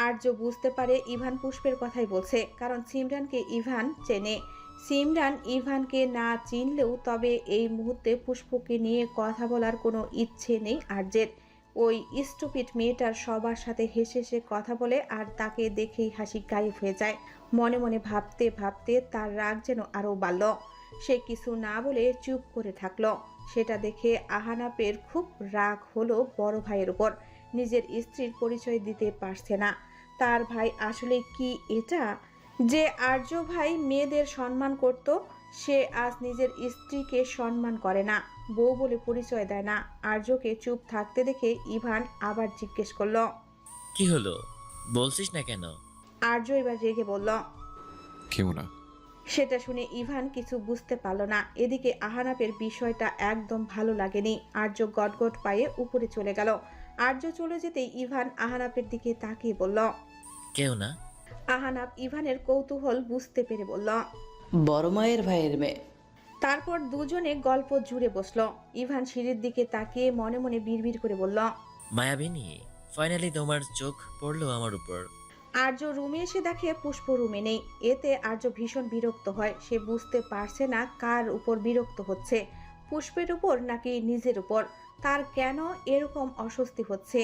আর্য বুঝতে পারে ইভান পুষ্পের কথাই বলছে, কারণ সিমরানকে ইভান চেনে। সিমরান ইভানকে না চিনলেও তবে এই মুহূর্তে পুষ্পকে নিয়ে কথা বলার কোনো ইচ্ছে নেই আর্যের। ওই স্টুপিড মেয়েটার সবার সাথে হেসে হেসে কথা বলে আর তাকে দেখেই হাসি গায়েব হয়ে যায়। মনে মনে ভাবতে ভাবতে তার রাগ যেন আরও বাড়ল। সে কিছু না বলে চুপ করে থাকলো। সেটা দেখে আহানাপের খুব রাগ হলো বড় ভাইয়ের উপর। নিজের স্ত্রীর পরিচয় দিতে পারছে না। তার ভাই আসলে কি এটা যে আর্য ভাই মেয়েদের সম্মান করত, সে আজ নিজের স্ত্রীকে সম্মান করে না, বউ বলে পরিচয় দেয় না। আর্যকে চুপ থাকতে দেখে ইভান আবার জিজ্ঞেস করলো, কি হলো, বলছিস না কেন? আর্য এবার রেগে বলল। কেউ না। সেটা শুনে ইভান কিছু বুঝতে পারল না। এদিকে আহানাপের বিষয়টা একদম ভালো লাগেনি। আর্য গটগট পায়ে উপরে চলে গেল। আর্য চলে যেতেই ইভান আহানাপের দিকে তাকিয়ে বলল। কেউ না। আহানাপ ইভানের কৌতূহল বুঝতে পেরে বলল। বড় মায়ের ভাইয়ের মেয়ে। তারপর দুজনে গল্প জুড়ে বসল। ইভান সিঁড়ির দিকে তাকিয়ে মনে মনে বিড়বিড় করে বলল, মায়াবিনী, ফাইনালি তোমার চোখ পড়লো আমার উপর। আর্য রুমে এসে দেখে পুষ্প রুমে নেই। এতে আর্য ভীষণ বিরক্ত হয়। সে বুঝতে পারছে না কার উপর বিরক্ত হচ্ছে, পুষ্পের উপর নাকি নিজের উপর। তার কেন এরকম অস্বস্তি হচ্ছে?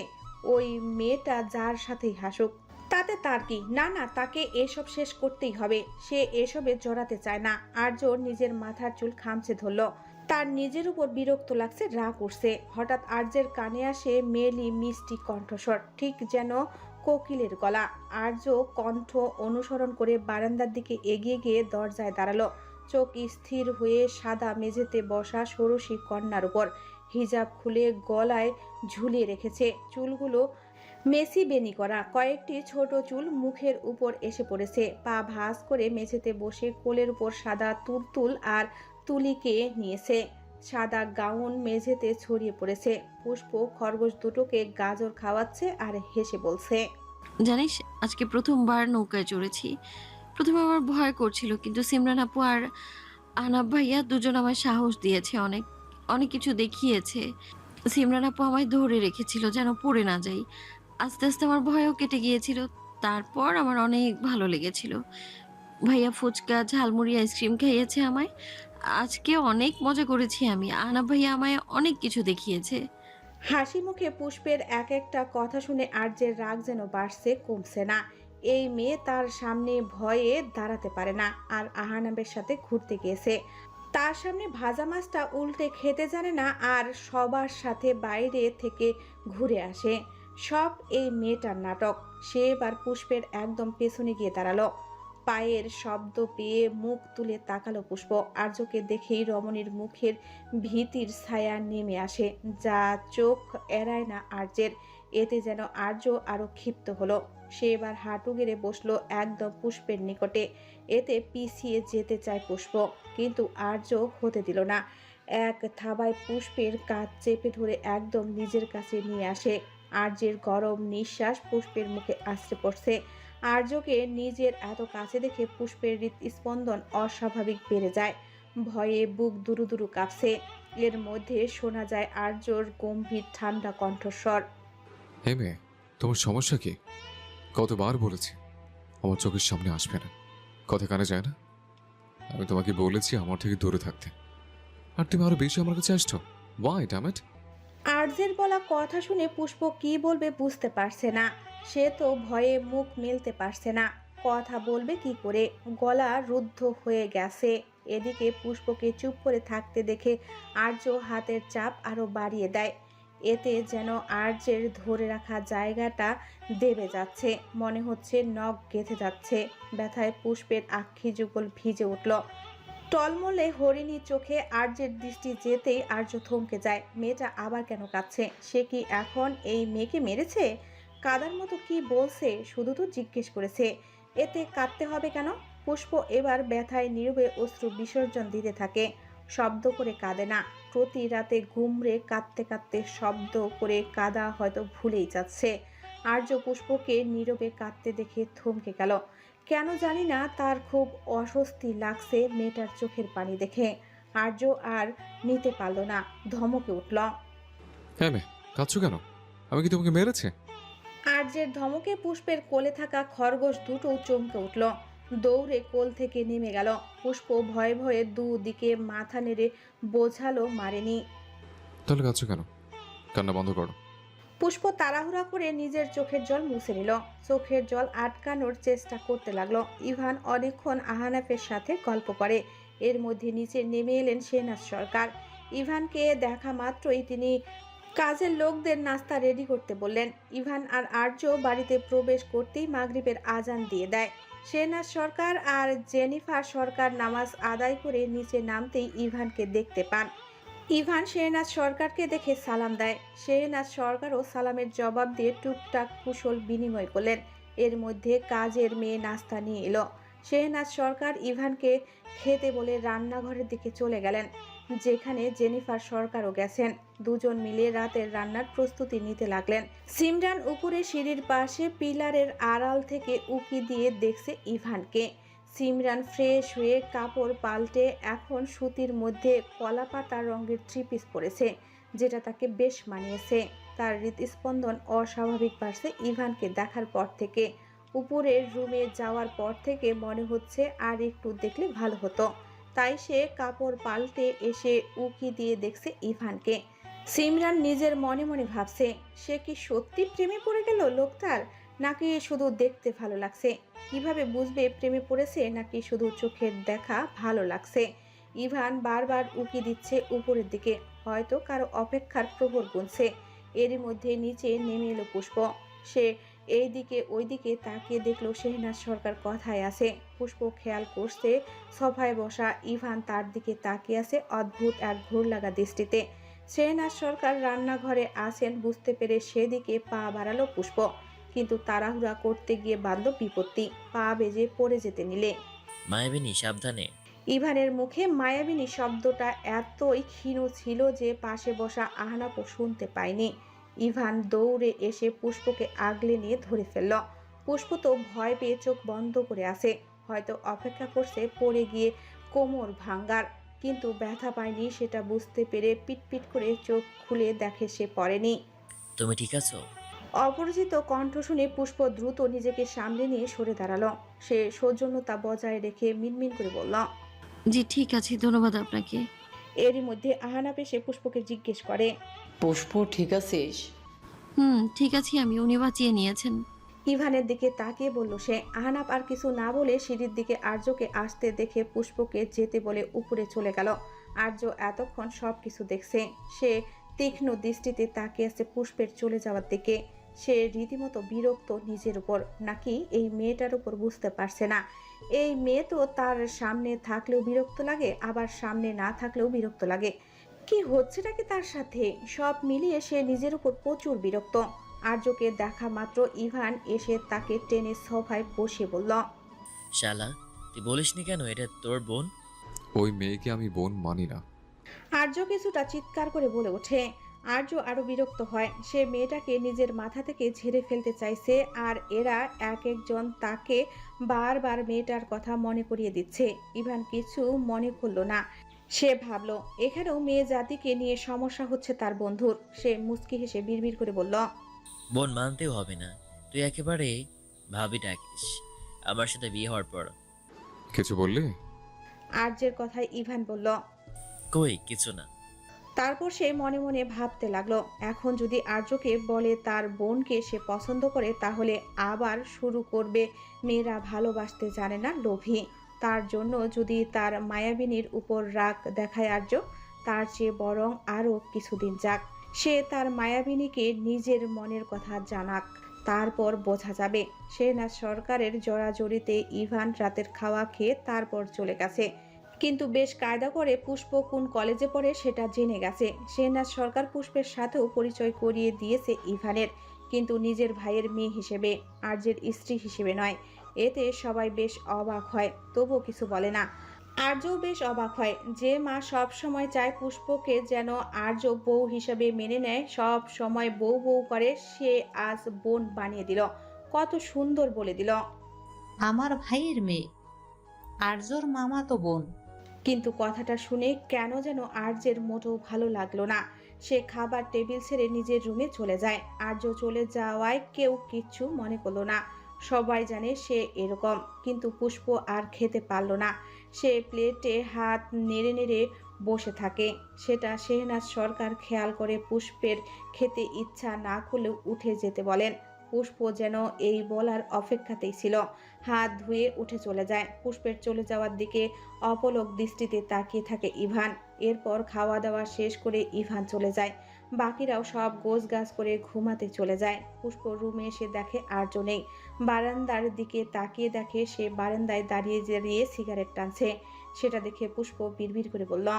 ওই মেয়েটা যার সাথেই হাসুক, তাতে তার কি? না না, তাকে এসব শেষ করতেই হবে। সে এসবে জড়াতে চায় না। আর্য নিজের মাথার চুল খামচে ধরল। তার নিজের উপর বিরক্ত লাগছে, রাগ উঠছে। হঠাৎ আর্যের কানে আসে মেলি মিষ্টি কণ্ঠস্বর, ঠিক যেন কোকিলের গলা। আর্য কণ্ঠ অনুসরণ করে বারান্দার দিকে এগিয়ে গিয়ে দরজায় দাঁড়ালো। চোখ স্থির হয়ে সাদা মেঝেতে বসা ষোড়শী কন্যার উপর। হিজাব খুলে গলায় ঝুলিয়ে রেখেছে। চুলগুলো মেসি বেনি করা। কয়েকটি ছোট চুল মুখের উপর এসে পড়েছে। পা ভাঁজ করে মেঝেতে বসে কোলের উপর সাদা তুলতুল আর তুলিকে নিয়েছে। সাদা গাউন মেঝেতে ছড়িয়ে পড়েছে। পুষ্প খরগোশ দুটোকে গাজর খাওয়াচ্ছে আর হেসে বলছে, জানিস, আজকে প্রথমবার নৌকায় চড়েছি। প্রথমে আমার ভয় করছিল, কিন্তু সিমরান আপু আর আনাব ভাইয়া দুজন আমায় সাহস দিয়েছে, অনেক অনেক কিছু দেখিয়েছে। সিমরান আপু আমায় ধরে রেখেছিল যেন পড়ে না যাই। আস্তে আস্তে আমার ভয়ও কেটে গিয়েছিল। তারপর আমার অনেক ভালো লেগেছিল। ভাইয়া ফুচকা, ঝালমুড়ি, আইসক্রিম খাইয়েছে আমায়। আজকে অনেক মজা করেছি আমি। আনাব ভাইয়া আমায় অনেক কিছু দেখিয়েছে। হাসি মুখে পুষ্পের এক একটা কথা শুনে আর্যের রাগ যেন বাড়ছে, কমছে না। এই মেয়ে তার সামনে ভয়ে দাঁড়াতে পারে না, আর আহানাবের সাথে ঘুরতে গিয়েছে। তার সামনে ভাজা মাছটা উল্টে খেতে জানে না, আর সবার সাথে বাইরে থেকে ঘুরে আসে। সব এই মেয়েটার নাটক। সে এবার পুষ্পের একদম পেছনে গিয়ে দাঁড়ালো। পায়ের শব্দ পেয়ে মুখ তুলে তাকালো পুষ্প। আর্যকে দেখেই রমণীর মুখের ভীতির ছায়া নেমে আসে, যা চোখ এড়ায় না আর্যের। এতে যেন আর্য আরো ক্ষিপ্ত হলো। সে এবার হাঁটু গেড়ে বসলো একদম পুষ্পের নিকটে। এতে পিছিয়ে যেতে চায় পুষ্প, কিন্তু আর্য হতে দিল না। এক থাবায় পুষ্পের কাঁধ চেপে ধরে একদম নিজের কাছে নিয়ে আসে। আর্যের গরম নিঃশ্বাস পুষ্পের মুখে আছড়ে পড়ছে। আর্যকে নিজের এত কাছে দেখে পুষ্পের হৃৎস্পন্দন অস্বাভাবিক বেড়ে যায়। ভয়ে বুক দুরু দুরু কাঁপছে। এর মধ্যে শোনা যায় আর্যর গম্ভীর ঠান্ডা কণ্ঠস্বর, হে মেয়ে, তোমার সমস্যা কি? কতবার বলেছি আমার চোখের সামনে আসবে না, কথা কানে যায় না। আমি তোমাকে বলেছি আমার থেকে দূরে থাকতে, আর তুমি আরো বেশি আমার কাছে আসছো। Y damn it? আর্যের বলা কথা শুনে পুষ্প কি বলবে বুঝতে পারছে না। সে তো ভয়ে মুখ মেলতে পারছে না, কথা বলবে কি করে, গলা রুদ্ধ হয়ে গেছে। এদিকে পুষ্পকে চুপ করে থাকতে দেখে আর্য হাতের চাপ আরো বাড়িয়ে দেয়। এতে যেন আর্যের ধরে রাখা জায়গাটা দেবে যাচ্ছে, মনে হচ্ছে নখ গেঁথে যাচ্ছে। ব্যথায় পুষ্পের আক্ষি যুগল ভিজে উঠল। টলমলে হরিণী চোখে আর্যের দৃষ্টি যেতেই আর্য থমকে যায়। মেয়েটা আবার কেন কাঁদছে? সে কি এখন এই মেয়েকে মেরেছে? কাদার মতো কি বলছে? শুধু তো জিজ্ঞেস করেছে, এতে কাঁদতে হবে কেন? পুষ্প এবার ব্যথায় নীরবে অশ্রু বিসর্জন দিতে থাকে। শব্দ করে কাঁদে না। প্রতি রাতে ঘুমরে কাঁদতে কাঁদতে শব্দ করে কাঁদা হয়তো ভুলেই যাচ্ছে। আর্য পুষ্পকে নীরবে কাঁদতে দেখে থমকে গেল। কেন জানি না তার খুব অস্বস্তি লাগছে মেয়েটার চোখের পানি দেখে। আর্য আর নিতে পারল না, ধমকে উঠল, হ্যাঁ মেয়ে, কাঁদছো কেন? আমি কি তোমাকে মেরেছে? আর্যের ধমকে পুষ্পের কোলে থাকা খরগোশ দুটো চমকে উঠল, দৌড়ে কোল থেকে নেমে গেল। পুষ্প ভয়ে ভয়ে দুদিকে মাথা নেড়ে বোঝালো মারেনি। তাহলে কাঁদছো কেন? কান্না বন্ধ করো। পুষ্প তাড়াহুড়া করে নিজের চোখের জল মুছে নিল, চোখের জল আটকানোর চেষ্টা করতে লাগলো। ইভান অনেকক্ষণ আহানাফের সাথে গল্প করে। এর মধ্যে নিচে নেমে এলেন শেহনাজ সরকার। ইভানকে দেখা মাত্রই তিনি কাজের লোকদের নাস্তা রেডি করতে বললেন। ইভান আর আর্য বাড়িতে প্রবেশ করতেই মাগরিবের আজান দিয়ে দেয়। শেহনাজ সরকার আর জেনিফার সরকার নামাজ আদায় করে নিচে নামতেই ইভানকে দেখতে পান। ইভান শেহনাজ সরকারকে দেখে সালাম দেয়। শেহনাজ সরকারও সালামের জবাব দিয়ে টুকটাক কুশল বিনিময় করলেন। এর মধ্যে কাজের মেয়ে নাস্তা নিয়ে এলো। শেহনাজ সরকার ইভানকে খেতে বলে রান্নাঘরের দিকে চলে গেলেন, যেখানে জেনিফার সরকারও গেছেন। দুজন মিলে রাতের রান্নার প্রস্তুতি নিতে লাগলেন। সিমরান উপরে সিঁড়ির পাশে পিলারের আড়াল থেকে উকি দিয়ে দেখছে ইভানকে। সিমরান ফ্রেশ হয়ে কাপড় পাল্টে এখন সুতির মধ্যে কলাপাতা রঙের থ্রি পিস পরেছে, যেটা তাকে বেশ মানিয়েছে। তার হৃদস্পন্দন অস্বাভাবিক বাড়ছে ইভানকে দেখার পর থেকে। উপরের রুমে যাওয়ার পর থেকে মনে হচ্ছে আর একটু দেখলে ভালো হতো। তাই সে কাপড় পাল্টে এসে উকি দিয়ে দেখছে ইভানকে। সিমরান নিজের মনে মনে ভাবছে, সে কি সত্যি প্রেমে পড়ে গেল লোকটার, নাকি শুধু দেখতে ভালো লাগছে। কিভাবে বুঝবে প্রেমে পড়েছে নাকি শুধু চোখের দেখা ভালো লাগছে। ইভান বারবার উকি দিচ্ছে উপরের দিকে, হয়তো কারো অপেক্ষার প্রহর গুনছে। এরই মধ্যে নিচে নেমে এলো পুষ্প। সে এইদিকে ওইদিকে তাকিয়ে দেখলো শেহনাজ সরকার কথায় আছে। পুষ্প খেয়াল করছে সোফায় বসা ইভান তার দিকে তাকিয়ে আছে অদ্ভুত এক ঘোর লাগা দৃষ্টিতে। শেহনাজ সরকার রান্নাঘরে আছেন বুঝতে পেরে সেদিকে পা বাড়ালো পুষ্প, কিন্তু তাড়াহুড়া করতে গিয়ে বাঁধল বিপত্তি। পা বেজে পড়ে যেতে নিলে। মায়াবিনী সাবধানে। ইভানের মুখে মায়াবিনী শব্দটা এতই ক্ষীণ ছিল যে পাশে বসা আহনাপও শুনতে পায়নি। ইভান দৌড়ে এসে পুষ্পকে আগলে নিয়ে ধরে ফেলল। পুষ্প তো ভয় পেয়ে চোখ বন্ধ করে আছে, হয়তো অপেক্ষা করছে পড়ে গিয়ে কোমর ভাঙ্গার, কিন্তু ব্যথা পায়নি সেটা বুঝতে পেরে পিটপিট করে চোখ খুলে দেখে সে পড়েনি। তুমি ঠিক আছো? অপরিচিত কণ্ঠ শুনে পুষ্প দ্রুত নিজেকে সামলে নিয়ে সরে দাঁড়ালো। সে সৌজন্যতা বজায় রেখে মিনমিন করে বলল, জি ঠিক আছে, ধন্যবাদ আপনাকে। এরই মধ্যে আহানাপ এসে পুষ্পকে জিজ্ঞেস করে, পুষ্প ঠিক আছিস? ঠিক আছে, আমি উনি বাঁচিয়ে নিয়েছেন। ইভানের দিকে তাকিয়ে বলল সে। আহানাপ আর কিছু না বলে সিঁড়ির দিকে আর্যকে আসতে দেখে পুষ্পকে যেতে বলে উপরে চলে গেল। আর্য এতক্ষণ সব কিছু দেখছে। সে তীক্ষ্ণ দৃষ্টিতে তাকিয়ে আছে পুষ্পের চলে যাওয়ার দিকে। সে রীতিমতো বিরক্ত নিজের উপর, নাকি এই মেয়েটার উপর বুঝতে পারছে না। এই মেয়ে তো তার সামনে থাকলেও বিরক্ত লাগে, আবার সামনে না থাকলেও বিরক্ত লাগে। কি হচ্ছেটা কি তার সাথে? সব মিলিয়ে সে নিজের উপর প্রচুর বিরক্ত। আর্যকে দেখা মাত্র ইভান এসে তাকে টেনে সোফায় বসে বলল, শালা, তুই বলিসনি কেন এটা তোর বোন? ওই মেয়েকে আমি বোন মানি না। আর্য কিছুটা চিৎকার করে বলে ওঠে। আর্য আরো বিরক্ত হয়। সে মেয়েটাকে নিজের মাথা থেকে ঝেড়ে ফেলতে চাইছে, আর এরা এক একজন তাকে বারবার মেয়েটার কথা মনে করিয়ে দিচ্ছে। ইভান কিছু মনে করলো না। সে ভাবলো এখানেও মেয়ে জাতিকে নিয়ে সমস্যা হচ্ছে তার বন্ধুর। সে মুচকি হেসে বিড়বিড় করে বলল, বোন মানতেও হবে না, তুই একেবারে ভাবি ডাকিস আমার সাথে বিয়ে হওয়ার পর। কিছু বললে? আর্যের কথায় ইভান বলল। কই কিছু না। তারপর সে মনে মনে ভাবতে লাগলো, এখন যদি আর্যকে বলে তার বোনকে সে পছন্দ করে, তাহলে আবার শুরু করবে মেয়েরা ভালোবাসতে জানে না, লোভী। তার জন্য যদি তার মায়াবিনীর উপর রাগ দেখায় আর্য, তার চেয়ে বরং আরও কিছুদিন যাক। সে তার মায়াবিনীকে নিজের মনের কথা জানাক, তারপর বোঝা যাবে। শেহনাজ সরকারের জড়াজড়িতে ইভান রাতের খাওয়া খেয়ে তারপর চলে গেছে, কিন্তু বেশ কায়দা করে পুষ্প কোন কলেজে পড়ে সেটা জেনে গেছে। শেহনাজ সরকার পুষ্পের সাথেও পরিচয় করিয়ে দিয়েছে ইভানের, কিন্তু নিজের ভাইয়ের মেয়ে হিসেবে, আর্যের স্ত্রী হিসেবে নয়। এতে সবাই বেশ অবাক হয়, তবুও কিছু বলে না। আর্যও বেশ অবাক হয়। যে মা সব সময় চায় পুষ্পকে যেন আর্য বউ হিসেবে মেনে নেয়, সব সময় বউ বউ করে, সে আজ বোন বানিয়ে দিল। কত সুন্দর বলে দিল। আমার ভাইয়ের মেয়ে, আর্যর মামা তো বোন। কিন্তু কথাটা শুনে কেন যেন আর্যের মোটেও ভালো লাগলো না। সে খাবার টেবিল ছেড়ে নিজের রুমে চলে যায়। আর্য চলে যাওয়ায় কেউ কিচ্ছু মনে করলো না। সবাই জানে সে এরকম, কিন্তু পুষ্প আর খেতে পারল না। সে প্লেটে হাত নেড়ে নেড়ে বসে থাকে। সেটা শেহনাজ সরকার খেয়াল করে পুষ্পের খেতে ইচ্ছা না করলেও উঠে যেতে বলেন। পুষ্প যেন এই বলার অপেক্ষাতেই ছিল। হাত ধুয়ে উঠে চলে যায়। পুষ্পের চলে যাওয়ার দিকে অপলক দৃষ্টিতে তাকিয়ে থাকে ইভান। এরপর খাওয়া দাওয়া শেষ করে ইভান চলে যায়। বাকিরাও সব গোছগাছ করে ঘুমাতে চলে যায়। পুষ্প রুমে এসে দেখে আর্য নেই। বারান্দার দিকে তাকিয়ে দেখে সে বারান্দায় দাঁড়িয়ে দাঁড়িয়ে সিগারেট টানছে। সেটা দেখে পুষ্প বিড়বিড় করে বলল,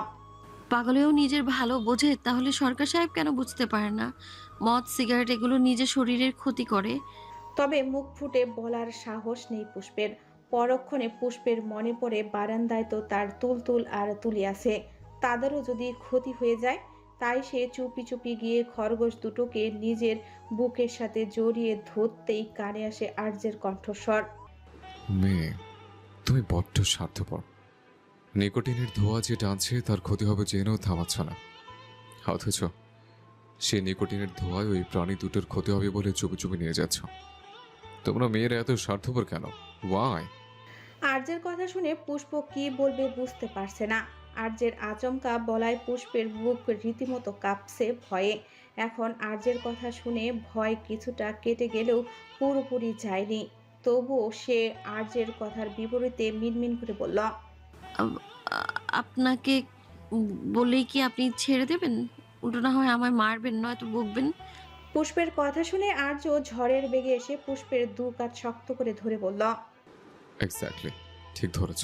পাগলেও নিজের ভালো বোঝে, তাহলে সরকার সাহেব কেন বুঝতে পারে না মদ সিগারেট এগুলো নিজের শরীরের ক্ষতি করে? তবে মুখ ফুটে বলার সাহস নেই পুষ্পের। পরক্ষণে পুষ্পের মনে পড়ে বারান্দায় তো তার তুলতুল আর তুলি আছে, তাদেরও যদি ক্ষতি হয়ে যায়। তাই সে চুপি চুপি গিয়ে খরগোশ দুটোকে নিজের বুকের সাথে জড়িয়ে ধরতেই কানে আসে আর্যের কণ্ঠস্বর। মেয়ে, তুমি বড্ড স্বার্থপর। নিকোটিনের ধোঁয়া যে টানছে তার ক্ষতি হবে জেনেও থামাচ্ছ না, অথচ সে নিকোটিনের ধোঁয়ায় ওই প্রাণী দুটোর ক্ষতি হবে বলে চুপি চুপি নিয়ে যাচ্ছ। তোমরা মেয়েরা এত স্বার্থপর কেন? ওয়াই? আর্যের কথা শুনে পুষ্প কি বলবে বুঝতে পারছে না। আর্যের আচমকা বলায় পুষ্পের বুক রীতিমতো কাঁপছে ভয়ে। এখন আর্যের কথা শুনে ভয় কিছুটা কেটে গেলেও পুরোপুরি যায়নি। তবুও সে আর্যের কথার বিপরীতে মিনমিন করে বলল, আ- আপনাকে বলেই কি আপনি ছেড়ে দেবেন? উল্টো না হয় আমায় মারবেন, নয়তো বকবেন। পুষ্পের কথা শুনে আর্য ঝড়ের বেগে এসে পুষ্পের দু কাঁধ শক্ত করে ধরে বলল, এক্স্যাক্টলি, ঠিক ধরেছ।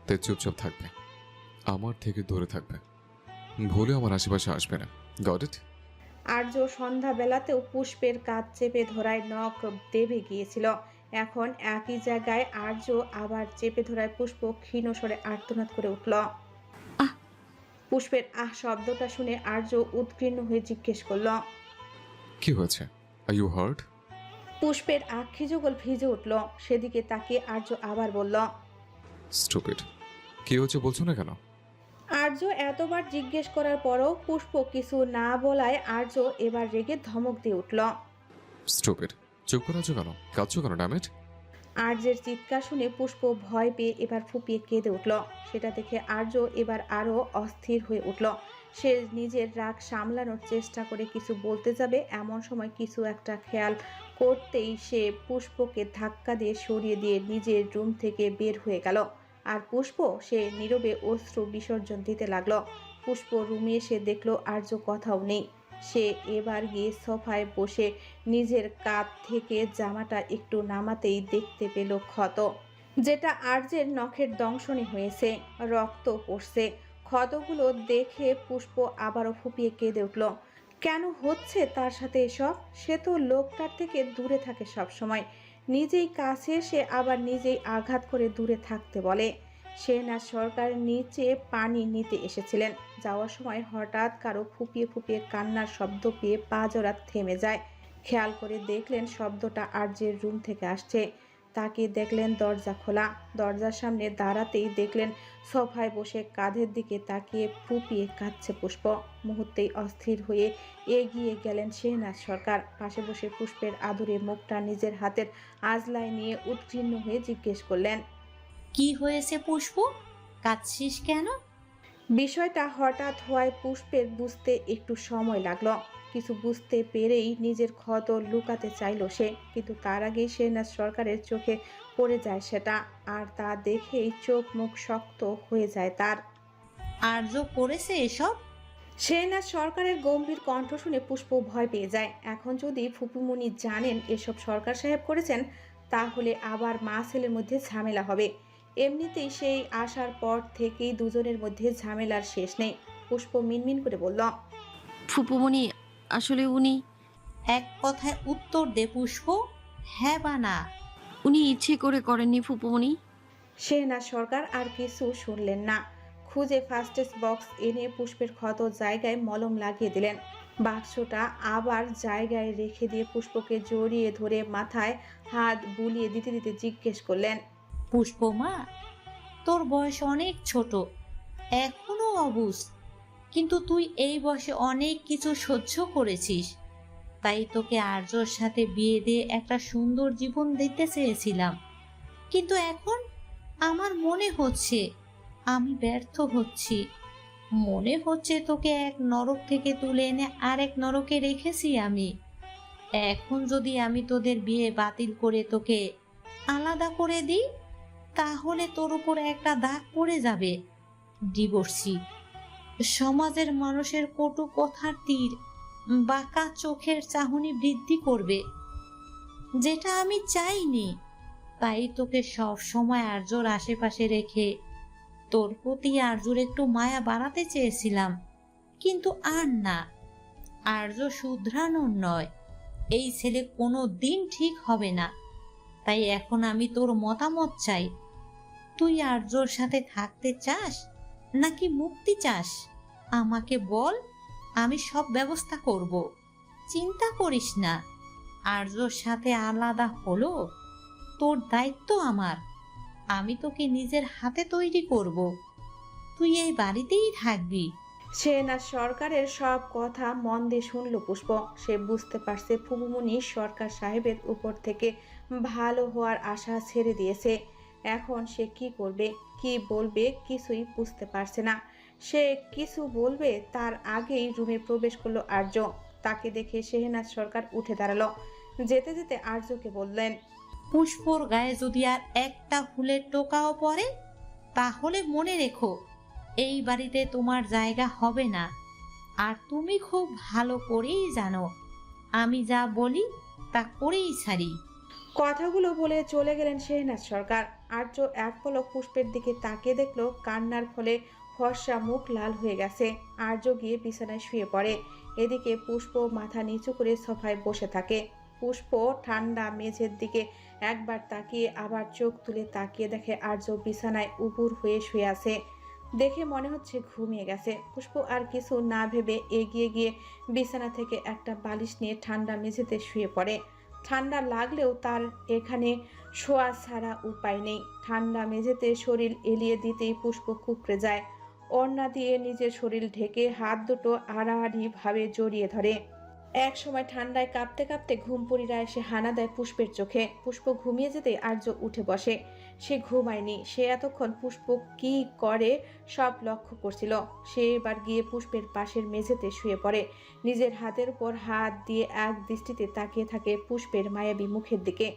তাই চুপচাপ থাকবে, আমার থেকে দূরে থাকবে, ভুলে আমার আশেপাশে আসবে না। Got it? আর্য সন্ধ্যাবেলাতেও পুষ্পের কাঁধ চেপে ধরায় নখ দেবে গিয়েছিল। এখন একই জায়গায় আর্য আবার চেপে ধরায় পুষ্প ক্ষীণ স্বরে আর্তনাদ করে উঠল। আহ! পুষ্পের আহ শব্দটা শুনে আর্য উৎকীর্ণ হয়ে জিজ্ঞেস করল। কি হয়েছে? Are you heart? পুষ্পের আক্ষি যুগল ভিজে উঠল। সেদিকে তাকিয়ে আর্য আবার বলল, স্টুপিড। কি হয়েছে বলছো না কেন? আর্য এতবার জিজ্ঞেস করার পরও পুষ্প কিছু না বলায় আর্য এবার রেগে ধমক দিয়ে উঠল। স্টুপিড। চুপ করে আছো কেন? কাঁদছো কেন? ড্যামেট! আর্যের চিৎকার শুনে পুষ্প ভয় পেয়ে এবার ফুপিয়ে কেঁদে উঠল। সেটা দেখে আর্য এবার আরো অস্থির হয়ে উঠল। সে নিজের রাগ সামলানোর চেষ্টা করে কিছু বলতে যাবে, এমন সময় কিছু একটা খেয়াল করতেই সে পুষ্পকে ধাক্কা দিয়ে সরিয়ে দিয়ে নিজের রুম থেকে বের হয়ে গেল। আর পুষ্প সে নীরবে অশ্রু বিসর্জন দিতে লাগলো। পুষ্প রুমে এসে দেখলো আর্য কথাও নেই। সে এবার গিয়ে সোফায় বসে নিজের কাঁধ থেকে জামাটা একটু নামাতেই দেখতে পেল ক্ষত, যেটা আর্যের নখের দংশনে হয়েছে। রক্ত পড়ছে। ক্ষতগুলো দেখে পুষ্প আবারও ফুপিয়ে কেঁদে উঠল। কেন হচ্ছে তার সাথে এসব? সে তো লোকটার থেকে দূরে থাকে সব সময়। নিজেই কাছে এসে আবার নিজেই আঘাত করে দূরে থাকতে বলে। শেহনাজ সরকার নিচে পানি নিতে এসেছিলেন। যাওয়ার সময় হঠাৎ কারো ফুপিয়ে ফুপিয়ে কান্নার শব্দ পেয়ে পা জোড়া থেমে যায়। খেয়াল করে দেখলেন শব্দটা আর্যের রুম থেকে আসছে। তাকে দেখলেন দরজা খোলা। দরজার সামনে দাঁড়াতেই দেখলেন সোফায় বসে কাঁধের দিকে তাকিয়ে ফুপিয়ে কাঁদছে পুষ্প। মুহূর্তেই অস্থির হয়ে এগিয়ে গেলেন শেহনাজ সরকার। পাশে বসে পুষ্পের আদুরে মুখটা নিজের হাতের আজলায় নিয়ে উৎকীর্ণ হয়ে জিজ্ঞেস করলেন, কি হয়েছে পুষ্প? কাঁদছিস কেন? বিষয়টা হঠাৎ হওয়ায় পুষ্পের বুঝতে একটু সময় লাগলো। কিছু বুঝতে পেরেই নিজের ক্ষত লুকাতে চাইল সে, কিন্তু তার আগেই শেহনাজ সরকারের চোখে পড়ে যায় সেটা। আর তা দেখেই চোখ মুখ শক্ত হয়ে যায় তার। আর্য করেছে এসব? শেহনাজ সরকারের গম্ভীর কণ্ঠ শুনে পুষ্প ভয় পেয়ে যায়। এখন যদি ফুপুমণি জানেন এসব সরকার সাহেব করেছেন, তাহলে আবার মা ছেলের মধ্যে ঝামেলা হবে। এমনিতেই সেই আসার পর থেকেই দুজনের মধ্যে ঝামেলার শেষ নেই। পুষ্প মিনমিন করে বলল, ফুপুমণি, আসলে এক কথায় উত্তর দে পুষ্প, হ্যাঁ বা না। উনি ইচ্ছে করে করেননি ফুপুমণি। শেহনাজ সরকার আর কিছু শুনলেন না। খুঁজে ফার্স্টেজ বক্স এনে পুষ্পের ক্ষত জায়গায় মলম লাগিয়ে দিলেন। বাক্সটা আবার জায়গায় রেখে দিয়ে পুষ্পকে জড়িয়ে ধরে মাথায় হাত বুলিয়ে দিতে দিতে জিজ্ঞেস করলেন, পুষ্প মা, তোর বয়স অনেক ছোট, এখনো অবুঝ। কিন্তু তুই এই বয়সে অনেক কিছু সহ্য করেছিস, তাই তোকে আর্যর সাথে বিয়ে দিয়ে একটা সুন্দর জীবন দিতে চেয়েছিলাম। কিন্তু এখন আমার মনে হচ্ছে আমি ব্যর্থ হচ্ছি। মনে হচ্ছে তোকে এক নরক থেকে তুলে এনে আরেক নরকে রেখেছি আমি। এখন যদি আমি তোদের বিয়ে বাতিল করে তোকে আলাদা করে দিই, তাহলে তোর উপর একটা দাগ পড়ে যাবে। ডিভোর্সি সমাজের মানুষের কটু কথার তীর, বাঁকা চোখের চাহনি বৃদ্ধি করবে, যেটা আমি চাইনি। তাই তোকে সব সময় আর্যর আশেপাশে রেখে তোর প্রতি আর্যর একটু মায়া বাড়াতে চেয়েছিলাম, কিন্তু আর না। আর্য শুধরানোর নয়, এই ছেলে কোনো দিন ঠিক হবে না। তাই এখন আমি তোর মতামত চাই। তুই আর্যর সাথে থাকতে চাস নাকি মুক্তি চাস? আমাকে বল, আমি সব ব্যবস্থা করব। চিন্তা করিস না, আর্যর সাথে আলাদা হলো তোর দায়িত্ব আমার। আমি তোকে নিজের হাতে তৈরি করব। তুই এই বাড়িতেই থাকবি। শেহনাজ সরকারের সব কথা মন দিয়ে শুনল পুষ্প। সে বুঝতে পারছে ফুপুমনি সরকার সাহেবের উপর থেকে ভালো হওয়ার আশা ছেড়ে দিয়েছে। এখন সে কি করবে, কি বলবে কিছুই বুঝতে পারছে না। সে কিছু বলবে তার আগেই রুমে প্রবেশ করলো আর্য। তাকে দেখে শেহনাজ সরকার উঠে দাঁড়ালো। যেতে যেতে আর্যকে বললেন, পুষ্পর গায়ে যদি আর একটা ফুলের টোকাও পড়ে, তাহলে মনে রেখো এই বাড়িতে তোমার জায়গা হবে না। আর তুমি খুব ভালো করেই জানো আমি যা বলি তা করেই ছাড়ি। কথাগুলো বলে চলে গেলেন শেহনাজ সরকার। আর্য এক পলক পুষ্পের দিকে তাকিয়ে দেখলো কান্নার ফলে ফর্সা মুখ লাল হয়ে গেছে। আর্য গিয়ে বিছানায় শুয়ে পড়ে। এদিকে পুষ্প মাথা নিচু করে সোফায় বসে থাকে। পুষ্প ঠান্ডা মেঝের দিকে একবার তাকিয়ে আবার চোখ তুলে তাকিয়ে দেখে আর্য বিছানায় উপুর হয়ে শুয়ে আছে। দেখে মনে হচ্ছে ঘুমিয়ে গেছে। পুষ্প আর কিছু না ভেবে এগিয়ে গিয়ে বিছানা থেকে একটা বালিশ নিয়ে ঠান্ডা মেঝেতে শুয়ে পড়ে। ঠান্ডা লাগলেও তার এখানে শোয়া ছাড়া উপায় নেই। ঠান্ডা মেঝেতে শরীর এলিয়ে দিতেই পুষ্প কুঁকড়ে যায়। ওড়না দিয়ে নিজের শরীর ঢেকে হাত দুটো আড়াআড়ি ভাবে জড়িয়ে ধরে। এক সময় ঠান্ডায় কাঁপতে কাঁপতে ঘুমপুরীরা এসে হানা দেয় পুষ্পের চোখে। পুষ্প ঘুমিয়ে যেতেই আর্য উঠে বসে। সে ঘুমায়নি। সে এতক্ষণ পুষ্প কি করে সব লক্ষ্য করছিল। সে এবার গিয়ে পুষ্পের পাশের মেঝেতে শুয়ে পড়ে। নিজের হাতের উপর হাত দিয়ে এক দৃষ্টিতে তাকিয়ে থাকে পুষ্পের মায়াবী মুখের দিকে।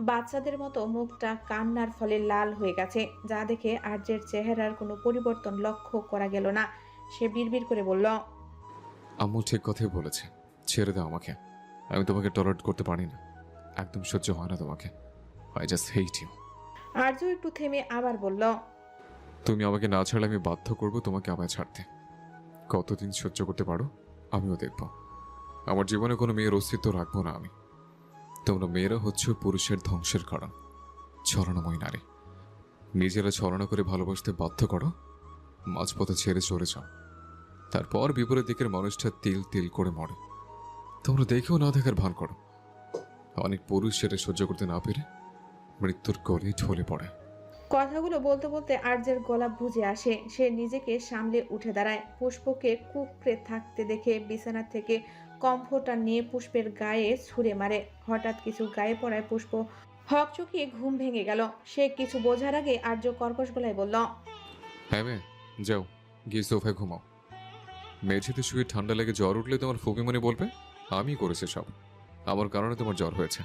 বাচ্চাদের মতো মুখটা কান্নার ফলে লাল হয়ে গেছে, যা দেখে আর্যের চেহারার কোনো পরিবর্তন লক্ষ্য করা গেল না। সে বিড়বিড় করে বলল, আম্মু ঠিক কথাই বলেছে, ছেড়ে দাও আমাকে। আমি তোমাকে টলারেট করতে পারি না, একদম সহ্য হয় না তোমাকে। I just hate you. Arya একটু থেমে আবার বলল, তুমি আমাকে না ছাড়লে আমি বাধ্য করব তোমাকে আমায় ছাড়তে। কতদিন সহ্য করতে পারো আমিও দেখব। আমার জীবনে কোনো মেয়ের অস্তিত্ব রাখবো না আমি। তোমরা মেয়েরা হচ্ছে পুরুষের ধ্বংসের কারণ, ছলনাময় নারী। নিজেরা ছলনা করে ভালোবাসতে বাধ্য করো, মাঝপথে ছেড়ে চলে যাও। তারপর বিপরীত দিকের মানুষটা তিল তিল করে মরে। তোমরা দেখেও না দেখার ভান করো। অনেক পুরুষ সেটা সহ্য করতে না পেরে মৃত্যুর কোলে ঢলে পড়ে। কথাগুলো বলতে বলতে আর্যের গলা বুঝে আসে। সে নিজেকে সামলে উঠে দাঁড়ায়। পুষ্পকে কুঁকড়ে থাকতে দেখে বিছানা থেকে কমফোর্টার নিয়ে পুষ্পের গায়ে ছুঁড়ে মারে। হঠাৎ কিছু গায়ে পড়ায় পুষ্প হকচকিয়ে ঘুম ভেঙে গেল। সে কিছু বোঝার আগে আর্য কর্কশ গলায় বলল, হ্যাঁ মেয়ে, যাও গিয়ে সোফায় ঘুমাও। মেঝেতে শুয়ে ঠান্ডা লেগে জ্বর উঠলে তোমার ফুপিমনি বলবে আমি করেছি সব, আমার কারণে তোমার জ্বর হয়েছে।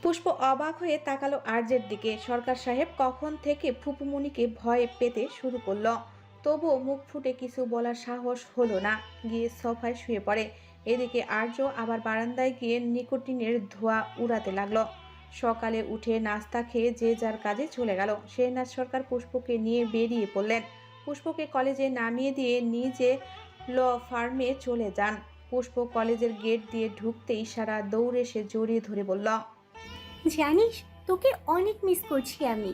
পুষ্প অবাক হয়ে তাকালো আর্যের দিকে। সরকার সাহেব কখন থেকে ফুপুমণিকে ভয় পেতে শুরু করলো, তবুও মুখ ফুটে কিছু বলার সাহস হলো না। গিয়ে সোফায় শুয়ে পড়ে। এদিকে আর্য আবার বারান্দায় গিয়ে নিকোটিনের ধোঁয়া উড়াতে লাগলো। সকালে উঠে নাস্তা খেয়ে যে যার কাজে চলে গেল। শেহনাজ সরকার পুষ্পকে নিয়ে বেরিয়ে পড়লেন। পুষ্পকে কলেজে নামিয়ে দিয়ে নিজে ল ফার্মে চলে যান। পুষ্প কলেজের গেট দিয়ে ঢুকতেই সারা দৌড়ে সে জড়িয়ে ধরে বলল, জানিস তোকে অনেক মিস করছি আমি।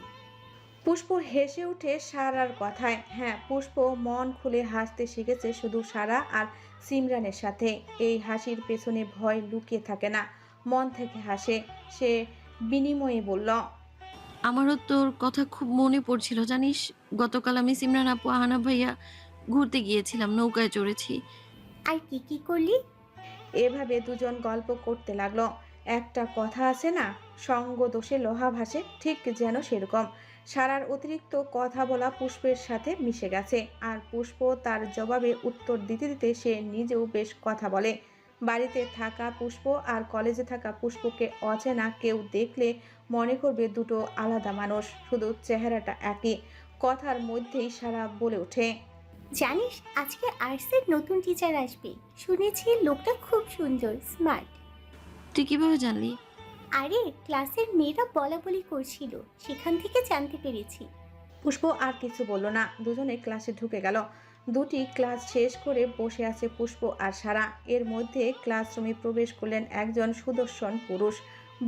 পুষ্প হেসে উঠে সারার কথায়। হ্যাঁ, পুষ্প মন খুলে হাসতে শিখেছে শুধু সারা আর সিমরানের সাথে। এই হাসির পেছনে ভয় লুকিয়ে থাকে না, মন থেকে হাসে। সে বিনিময়ে বলল, আমারও তোর কথা খুব মনে পড়ছিল জানিস। গতকাল আমি সিমরান আপু, আহানা ভাইয়া ঘুরতে গিয়েছিলাম, নৌকায় চড়েছি। আর কি কি করলি? এভাবে দুজন গল্প করতে লাগলো। একটা কথা আছে না, সঙ্গ দোষে লোহা ভাসে, ঠিক যেন সেরকম সারার অতিরিক্ত কথা বলা পুষ্পের সাথে মিশে গেছে। আর পুষ্প তার জবাবে উত্তর দিতে দিতে সে নিজেও বেশ কথা বলে। বাড়িতে থাকা পুষ্প আর কলেজে থাকা পুষ্পকে অচেনা কেউ দেখলে মনে করবে দুটো আলাদা মানুষ, শুধু চেহারাটা একই। কথার মধ্যেই সারা বলে ওঠে, জানিস আজকে আর্টসের নতুন টিচার আসবে, শুনেছি লোকটা খুব সুন্দর, স্মার্ট। তুই কিভাবে জানলি? আরে ক্লাসের মেয়েরা বলা বলি করছিল, সেখান থেকে জানতে পেরেছি। পুষ্প আর কিছু বলল না, দুজনে ক্লাসে ঢুকে গেল। দুটি ক্লাস শেষ করে বসে আছে পুষ্প আর সারা। এর মধ্যে ক্লাসরুমে প্রবেশ করলেন একজন সুদর্শন পুরুষ।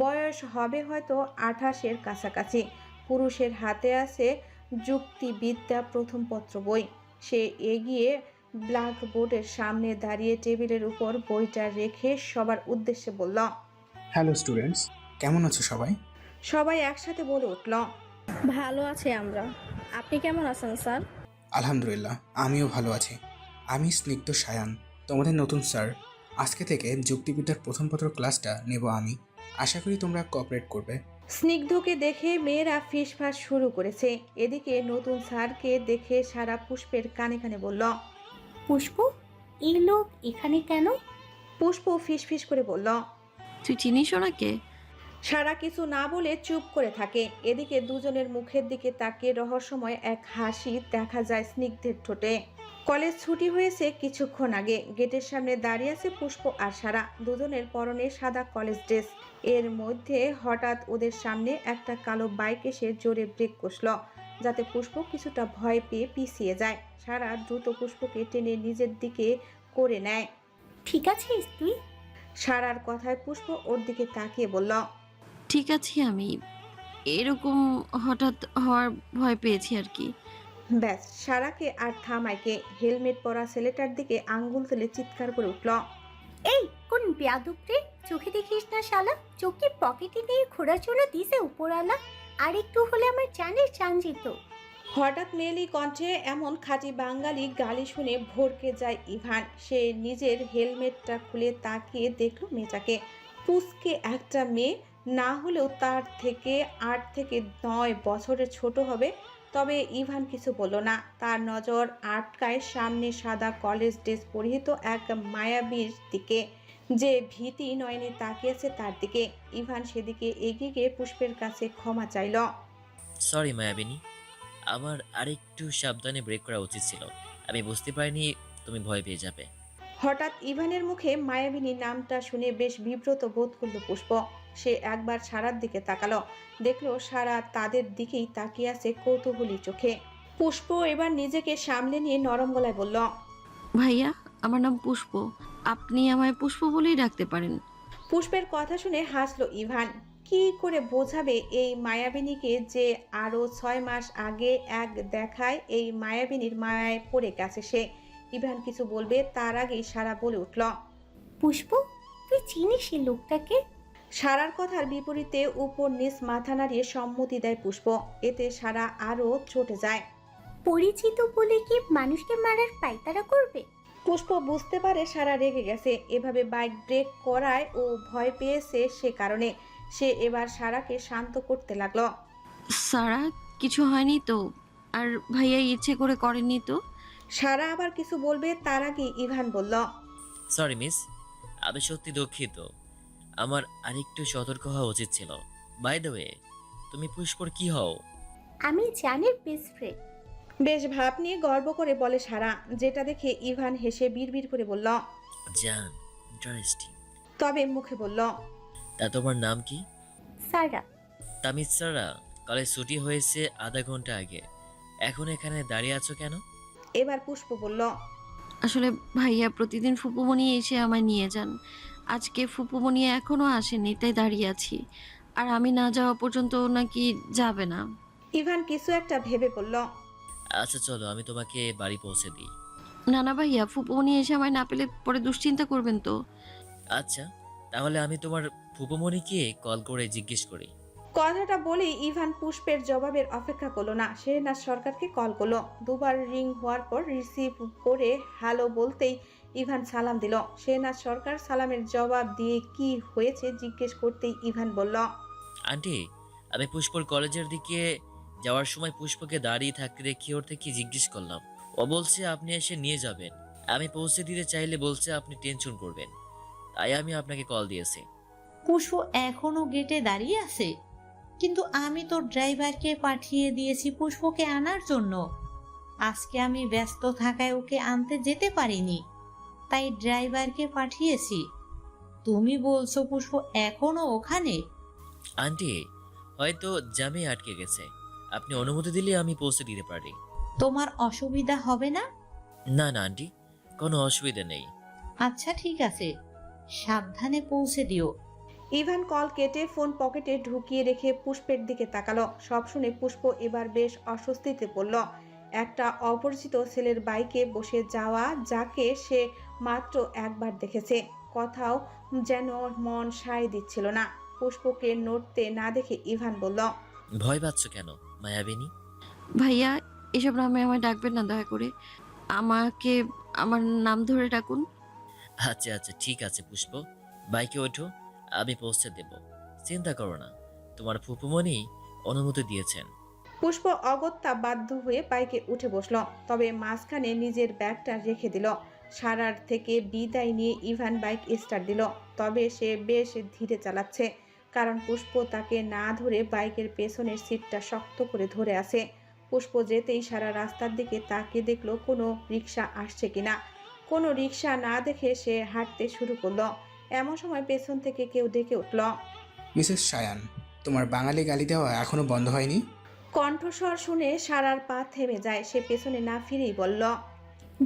বয়স হবে হয়তো 28-এর কাছাকাছি। পুরুষের হাতে আছে যুক্তিবিদ্যা প্রথম পত্র বই। সে এগিয়ে ব্ল্যাকবোর্ডের সামনে দাঁড়িয়ে টেবিলের উপর বইটা রেখে সবার উদ্দেশ্যে বলল, হ্যালো স্টুডেন্টস, কেমন আছো সবাই? সবাই একসাথে বলে উঠল, ভালো আছি আমরা। আপনি কেমন আছেন স্যার? আলহামদুলিল্লাহ, আমিও ভালো আছি। আমি স্নিগ্ধ সায়ান, তোমাদের নতুন স্যার। আজকে থেকে যুক্তিবিদ্যার প্রথম পত্র ক্লাসটা নেব আমি। আশা করি তোমরা কোঅপারেট করবে। স্নিগ্ধকে দেখে মেয়েরা ফিসফাস শুরু করেছে। এদিকে নতুন স্যারকে দেখে সারা পুষ্পের কানে কানে বলল, পুষ্প, এই লোক এখানে কেন? পুষ্প ফিসফিস করে বলল। তুই চিনিস ওনাকে? সারা কিছু না বলে চুপ করে থাকে। এদিকে দুজনের মুখের দিকে তাকিয়ে রহস্যময় এক হাসি দেখা যায় স্নিগ্ধের ঠোঁটে। কলেজ ছুটি হয়েছে কিছুক্ষণ আগে। গেটের সামনে দাঁড়িয়ে আছে পুষ্প আর সারা, দুজনের পরনে সাদা কলেজ ড্রেস। এর মধ্যে হঠাৎ ওদের সামনে একটা কালো বাইক এসে জোরে ব্রেক কষল, যাতে পুষ্প কিছুটা ভয় পেয়ে পিছিয়ে যায়। সারা দ্রুত পুষ্পকে টেনে নিজের দিকে করে নেয়। ঠিক আছিস তুই? সারার কথায় পুষ্প ওর দিকে তাকিয়ে বলল, ঠিক আছি আমি, এরকম হঠাৎ হওয়ার ভয় পেয়েছি আর কি। ব্যাস, সারাকে আর থামাইকে হেলমেট পরা ছেলেটার দিকে আঙ্গুল তুলে চিৎকার করে উঠল, এই কোন বেয়াদব রে, চোখে দেখিস না শালা? চোখে পকেটে নিয়ে ঘোরার জন্য দিছে উপরালা। আর একটু হলে আমার জানের জান যেত। হঠাৎ মেয়েলি কণ্ঠে এমন খাঁটি বাঙালি গালি শুনে ভড়কে যায় ইভান। সে নিজের হেলমেটটা খুলে তাকিয়ে দেখল মেয়েটাকে। পুচকে একটা মেয়ে, না হলেও তার থেকে 8 থেকে 9 বছরের ছোট হবে। তবে ইভান কিছু বলল না। তার নজর আটকায় সামনে সাদা কলেজ ড্রেস পরিহিত এক মায়াবীর দিকে, যে ভীতি নয়নে তাকিয়েছে তার দিকে। ইভান সেদিকে এগিয়ে গিয়ে পুষ্পের কাছে ক্ষমা চাইল। সরি মায়াবিনী, আমার আরেকটু সাবধানে ব্রেক করা উচিত ছিল। আমি বুঝতে পারিনি তুমি ভয় পেয়ে যাবে। হঠাৎ ইভানের মুখে মায়াবিনী নামটা শুনে বেশ বিব্রত বোধ করলো পুষ্প। সে একবার সারার দিকে তাকালো, দেখলো সারা তাদের দিকেই তাকিয়ে আছে কৌতূহলী চোখে। পুষ্প এবার নিজেকে সামলে নিয়ে নরম গলায় বলল, ভাইয়া, আমার নাম পুষ্প, আপনি আমায় পুষ্প বলেই ডাকতে পারেন। পুষ্পের কথা শুনে হাসলো ইভান। কি করে বোঝাবে এই মায়াবিনীকে যে আরো 6 মাস আগে এক দেখায় এই মায়াবিনীর মায়ায় পড়ে গেছে সে। ইভান কিছু বলবে তার আগেই সারা বলে উঠল, পুষ্প, তুই চিনিস এই লোকটাকে? সারার কথার বিপরীতে উপর নিচ মাথা নাড়িয়ে সম্মতি দেয় পুষ্প। এতে সারা আরো চটে যায়। পরিচিত বলে কি মানুষকে মারার পায়তারা করবে? পুষ্প বুঝতে পারে সারা রেগে গেছে। এভাবে বাইক ব্রেক করায় ও ভয় পেয়েছে, সে কারণে সে এবার সারাকে শান্ত করতে লাগলো। সারা, কিছু হয়নি তো? আর ভাইয়া ইচ্ছে করে করেনি তো? সারা আবার কিছু বলবে তার আগে ইভান বলল, সরি মিস, আমি সত্যি দুঃখিত। আমার আরেকটু সতর্ক হওয়া উচিত ছিল। বাই দ্য ওয়ে, তুমি পুষ্পর কি হও? আমি জানের বেস্ট ফ্রেন্ড। বেশ ভাব নিয়ে গর্ব করে বলে সারা, যেটা দেখে ইভান হেসে বিড়বিড় করে বলল, জান, ইন্টারেস্টিং। তবে মুখে বলল, তা তোমার নাম কি? সারা। তামিজ সারা, কলেজ ছুটি হয়েছে আধা ঘন্টা আগে, এখন এখানে দাঁড়িয়ে আছো কেন? এবার পুষ্প বলল, আসলে ভাইয়া প্রতিদিন ফুপুমণি এসে আমায় নিয়ে যান। আজকে ফুপুমণি এখনো আসেনি, তাই দাঁড়িয়ে আছি। আর আমি না যাওয়া পর্যন্ত ও নাকি যাবে না। ইভান কিছু একটা ভেবে বলল, আচ্ছা চলো, আমি তোমাকে বাড়ি পৌঁছে দিই। না না ভাইয়া, ফুপুমণি এসে আমায় না পেলে পরে দুশ্চিন্তা করবেন তো। আচ্ছা, তাহলে আমি তোমার ফুপুমণিকে কল করে জিজ্ঞেস করি। কথাটা বলেই ইভান পুষ্পের জবাবের অপেক্ষা করলো না, শেহনাজ সরকারকে কল করলো। দুবার রিং হওয়ার পর রিসিভ করে হ্যালো বলতেই ইভান সালাম দিল। শেহনাজ সরকার সালামের জবাব দিয়ে কি হয়েছে জিজ্ঞেস করতেই ইভান বলল, আন্টি, আমি পুষ্পর কলেজের দিকে যাওয়ার সময় পুষ্পকে দাঁড়িয়ে থাকতে দেখি ওর থেকে জিজ্ঞেস করলাম। ও বলছে আপনি এসে নিয়ে যাবেন। আমি পৌঁছে দিতে চাইলে বলছে আপনি টেনশন করবেন, তাই আমি আপনাকে কল দিয়েছি। পুষ্প এখনো গেটে দাঁড়িয়ে আছে, কিন্তু আমি তো ড্রাইভারকে পাঠিয়ে দিয়েছি পুষ্পকে আনার জন্য। আজকে আমি ব্যস্ত থাকায় ওকে আনতে যেতে পারিনি, তাই ড্রাইভারকে পাঠিয়েছি। তুমি বলছো পুষ্প এখনো ওখানে? আন্টি, হয়তো জ্যামে আটকে গেছে। আপনি অনুমতি দিলে আমি পৌঁছে দিতে পারি। তোমার অসুবিধা হবে না? না না আন্টি, কোনো অসুবিধা নেই। আচ্ছা ঠিক আছে, সাবধানে পৌঁছে দিও। ইভান কল কেটে ফোন পকেটে ঢুকিয়ে রেখে পুষ্পের দিকে তাকালো। সব শুনে পুষ্প এবার বেশ অস্বস্তিতে পড়ল। একটা অপরিচিত ছেলের বাইকে বসে যাওয়া, যাকে সে মাত্র একবার দেখেছে, কথাও যেন মন সায় দিচ্ছিল না। পুষ্পকে নড়তে না দেখে ইভান বলল, ভয় পাচ্ছ কেন মায়াবিনী? ভাইয়া, এসব নামে আমায় ডাকবেন না দয়া করে। আমাকে আমার নাম ধরে ডাকুন। আচ্ছা আচ্ছা ঠিক আছে পুষ্প, বাইকে ওঠো, আমি পৌঁছে দেব। চিন্তা করো না, তোমার ফুপুমণি অনুমতি দিয়েছেন। পুষ্প অগত্যা বাধ্য হয়ে বাইকে উঠে বসলো, তবে মাঝখানে নিজের ব্যাগটা রেখে দিল। সারার থেকে বিদায় নিয়ে ইভান বাইক স্টার্ট দিল, তবে সে বেশ ধীরে চালাচ্ছে, কারণ পুষ্প তাকে না ধরে বাইকের পেছনের সিটটা শক্ত করে ধরে আছে। পুষ্প যেতেই সারা রাস্তার দিকে তাকিয়ে দেখলো কোনো রিক্সা আসছে কিনা। কোনো রিক্সা না দেখে সে হাঁটতে শুরু করলো। এমন সময় পেছন থেকে কেউ ডেকে উঠল, মিসেস সায়ান, তোমার বাঙালি গালি দেওয়া এখনো বন্ধ হয়নি? কণ্ঠস্বর শুনে সারার পা থেমে যায়। সে পেছনে না ফিরেই বলল,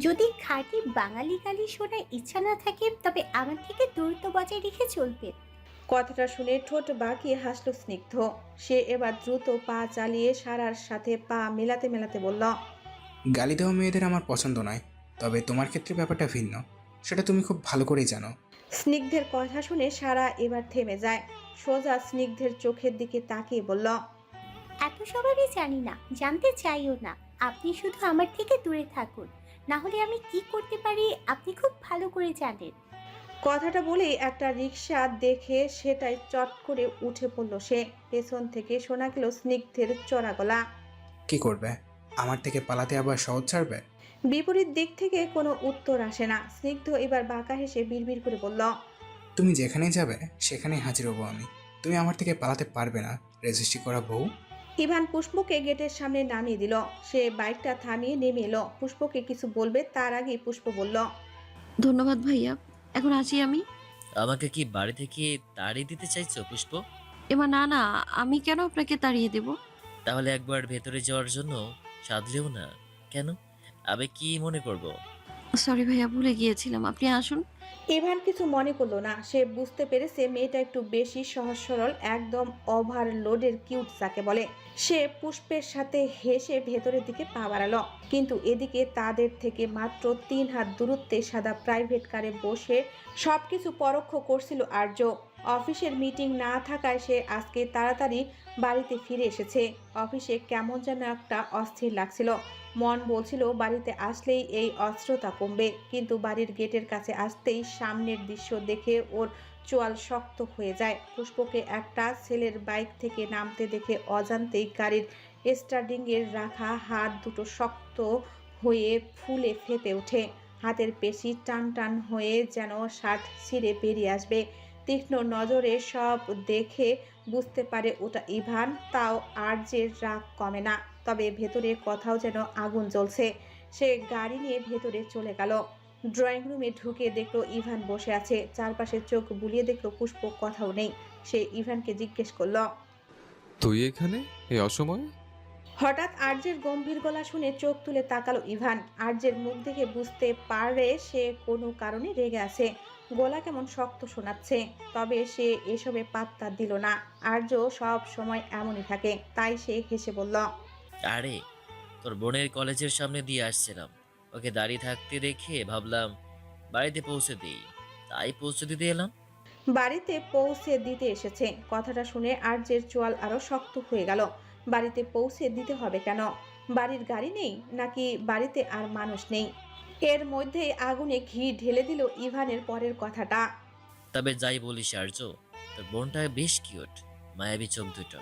যদি খাঁটি বাঙালি গালি শোনার ইচ্ছা না থাকে তবে আমার থেকে দূরত্ব বজায় রেখে চলবে। কথাটা শুনে ঠোঁট বাঁকিয়ে হাসলো স্নিগ্ধ। সে এবার দ্রুত পা চালিয়ে সারার সাথে পা মেলাতে মেলাতে বলল, গালি দেওয়া মেয়েদের আমার পছন্দ নয়, তবে তোমার ক্ষেত্রে ব্যাপারটা ভিন্ন, সেটা তুমি খুব ভালো করেই জানো। স্নিগ্ধের কথা শুনে সারা এবার থেমে যায়। সোজা স্নিগ্ধের চোখের দিকে তাকিয়ে বলল, এত সবারই জানি না, জানতে চাইও না। আপনি শুধু আমার থেকে দূরে থাকুন, না হলে আমি কি করতে পারি আপনি খুব ভালো করে জানেন। কথাটা বলেই একটা রিক্সা দেখে সেটাই চট করে উঠে পড়ল সে। পেছন থেকে শোনা গেল স্নিগ্ধের চড়া গলা, কি করবে? আমার থেকে পালাতে আবার সহজ ছাড়বে? বিপরীত দিক থেকে কোনো উত্তর আসে না। স্নিগ্ধ এবার বাঁকা হেসে বিড়বিড় করে বলল, তুমি যেখানেই যাবে সেখানেই হাজির হবো আমি। তুমি আমার থেকে পালাতে পারবে না, রেজিস্ট্রি করা বউ। ইভান পুষ্পকে গেটের সামনে নামিয়ে দিল। সে বাইকটা থামিয়ে নেমে এলো। পুষ্পকে কিছু বলবে তার আগেই পুষ্প বলল, ধন্যবাদ ভাইয়া, এখন আসি আমি। আমাকে কি বাড়ি থেকে তাড়িয়ে দিতে চাইছো পুষ্প? এবার না না, আমি কেন আপনাকে তাড়িয়ে দেব? তাহলে একবার ভেতরে যাওয়ার জন্য সাধলেও না কেন? আমি কি মনে করব? সরি ভাইয়া, ভুলে গিয়েছিলাম, আপনি আসুন। ইভান কিছু মনে করলো না। সে বুঝতে পেরেছে মেয়েটা একটু বেশি সহজ সরল, একদম ওভারলোডের কিউট যাকে বলে। সে পুষ্পের সাথে হেসে ভেতরের দিকে পা বাড়ালো, কিন্তু এদিকে তাদের থেকে মাত্র 3 হাত দূরত্বে সাদা প্রাইভেট কারে বসে সবকিছু পরোক্ষ করছিল আর্য। অফিসের মিটিং না থাকায় সে আজকে তাড়াতাড়ি বাড়িতে ফিরে এসেছে। অফিসে কেমন যেন একটা অস্থির লাগছিল। মন বলছিল বাড়িতে আসলেই এই অস্থিরতা কমবে, কিন্তু বাড়ির গেটের কাছে আসতেই সামনের দৃশ্য দেখে ওর চোয়াল শক্ত হয়ে যায়। পুষ্পকে একটা ছেলের বাইক থেকে নামতে দেখে অজান্তেই গাড়ির স্টার্টিংয়ের রাখা হাত দুটো শক্ত হয়ে ফুলে ফেপে ওঠে। হাতের পেশি টান টান হয়ে যেন শার্ট ছিঁড়ে বেরিয়ে আসবে। তীক্ষ্ণ নজরে সব দেখে বুঝতে পারে ওটা ইভান। তাও আর্যের রাগ কমে না, তবে ভেতরে কোথাও যেন আগুন জ্বলছে। সে গাড়ি নিয়ে ভেতরে চলে গেল। ড্রয়িং রুমে ঢুকে দেখলো ইভান বসে আছে। চারপাশে চোখ বুলিয়ে দেখলো পুষ্প কোথাও নেই। সে ইভানকে জিজ্ঞেস করলো, তুই এখানে এই অসময়ে? হঠাৎ আর্যের গম্ভীর গলা শুনে চোখ তুলে তাকালো ইভান। আর্যের মুখ দেখে বুঝতে পারে সে কোনো কারণে রেগে আছে। গলা কেমন শক্ত শোনাচ্ছে, তবে সে এসবে পাত্তা দিল না। আর্য সব সময় এমনই থাকে, তাই সে হেসে বলল, আরে, তোর বোনের কলেজের সামনে দিয়ে আসছিলাম, ওকে দাঁড়িয়ে থাকতে দেখে ভাবলাম বাড়িতে পৌঁছে দিই, তাই পৌঁছে দিতে এলাম। বাড়িতে পৌঁছে দিতে এসেছে। কথাটা শুনে আর্যের চোয়াল আরো শক্ত হয়ে গেল। বাড়িতে পৌঁছে দিতে হবে কেন? বাড়ির গাড়ি নেই নাকি বাড়িতে আর মানুষ নেই? এর মধ্যেই আগুনে ঘি ঢেলে দিল ইভানের পরের কথাটা। তবে যাই বলিস আর্য, তোর বোনটা বেশ কিউট, মায়াবী চোখ দুটো।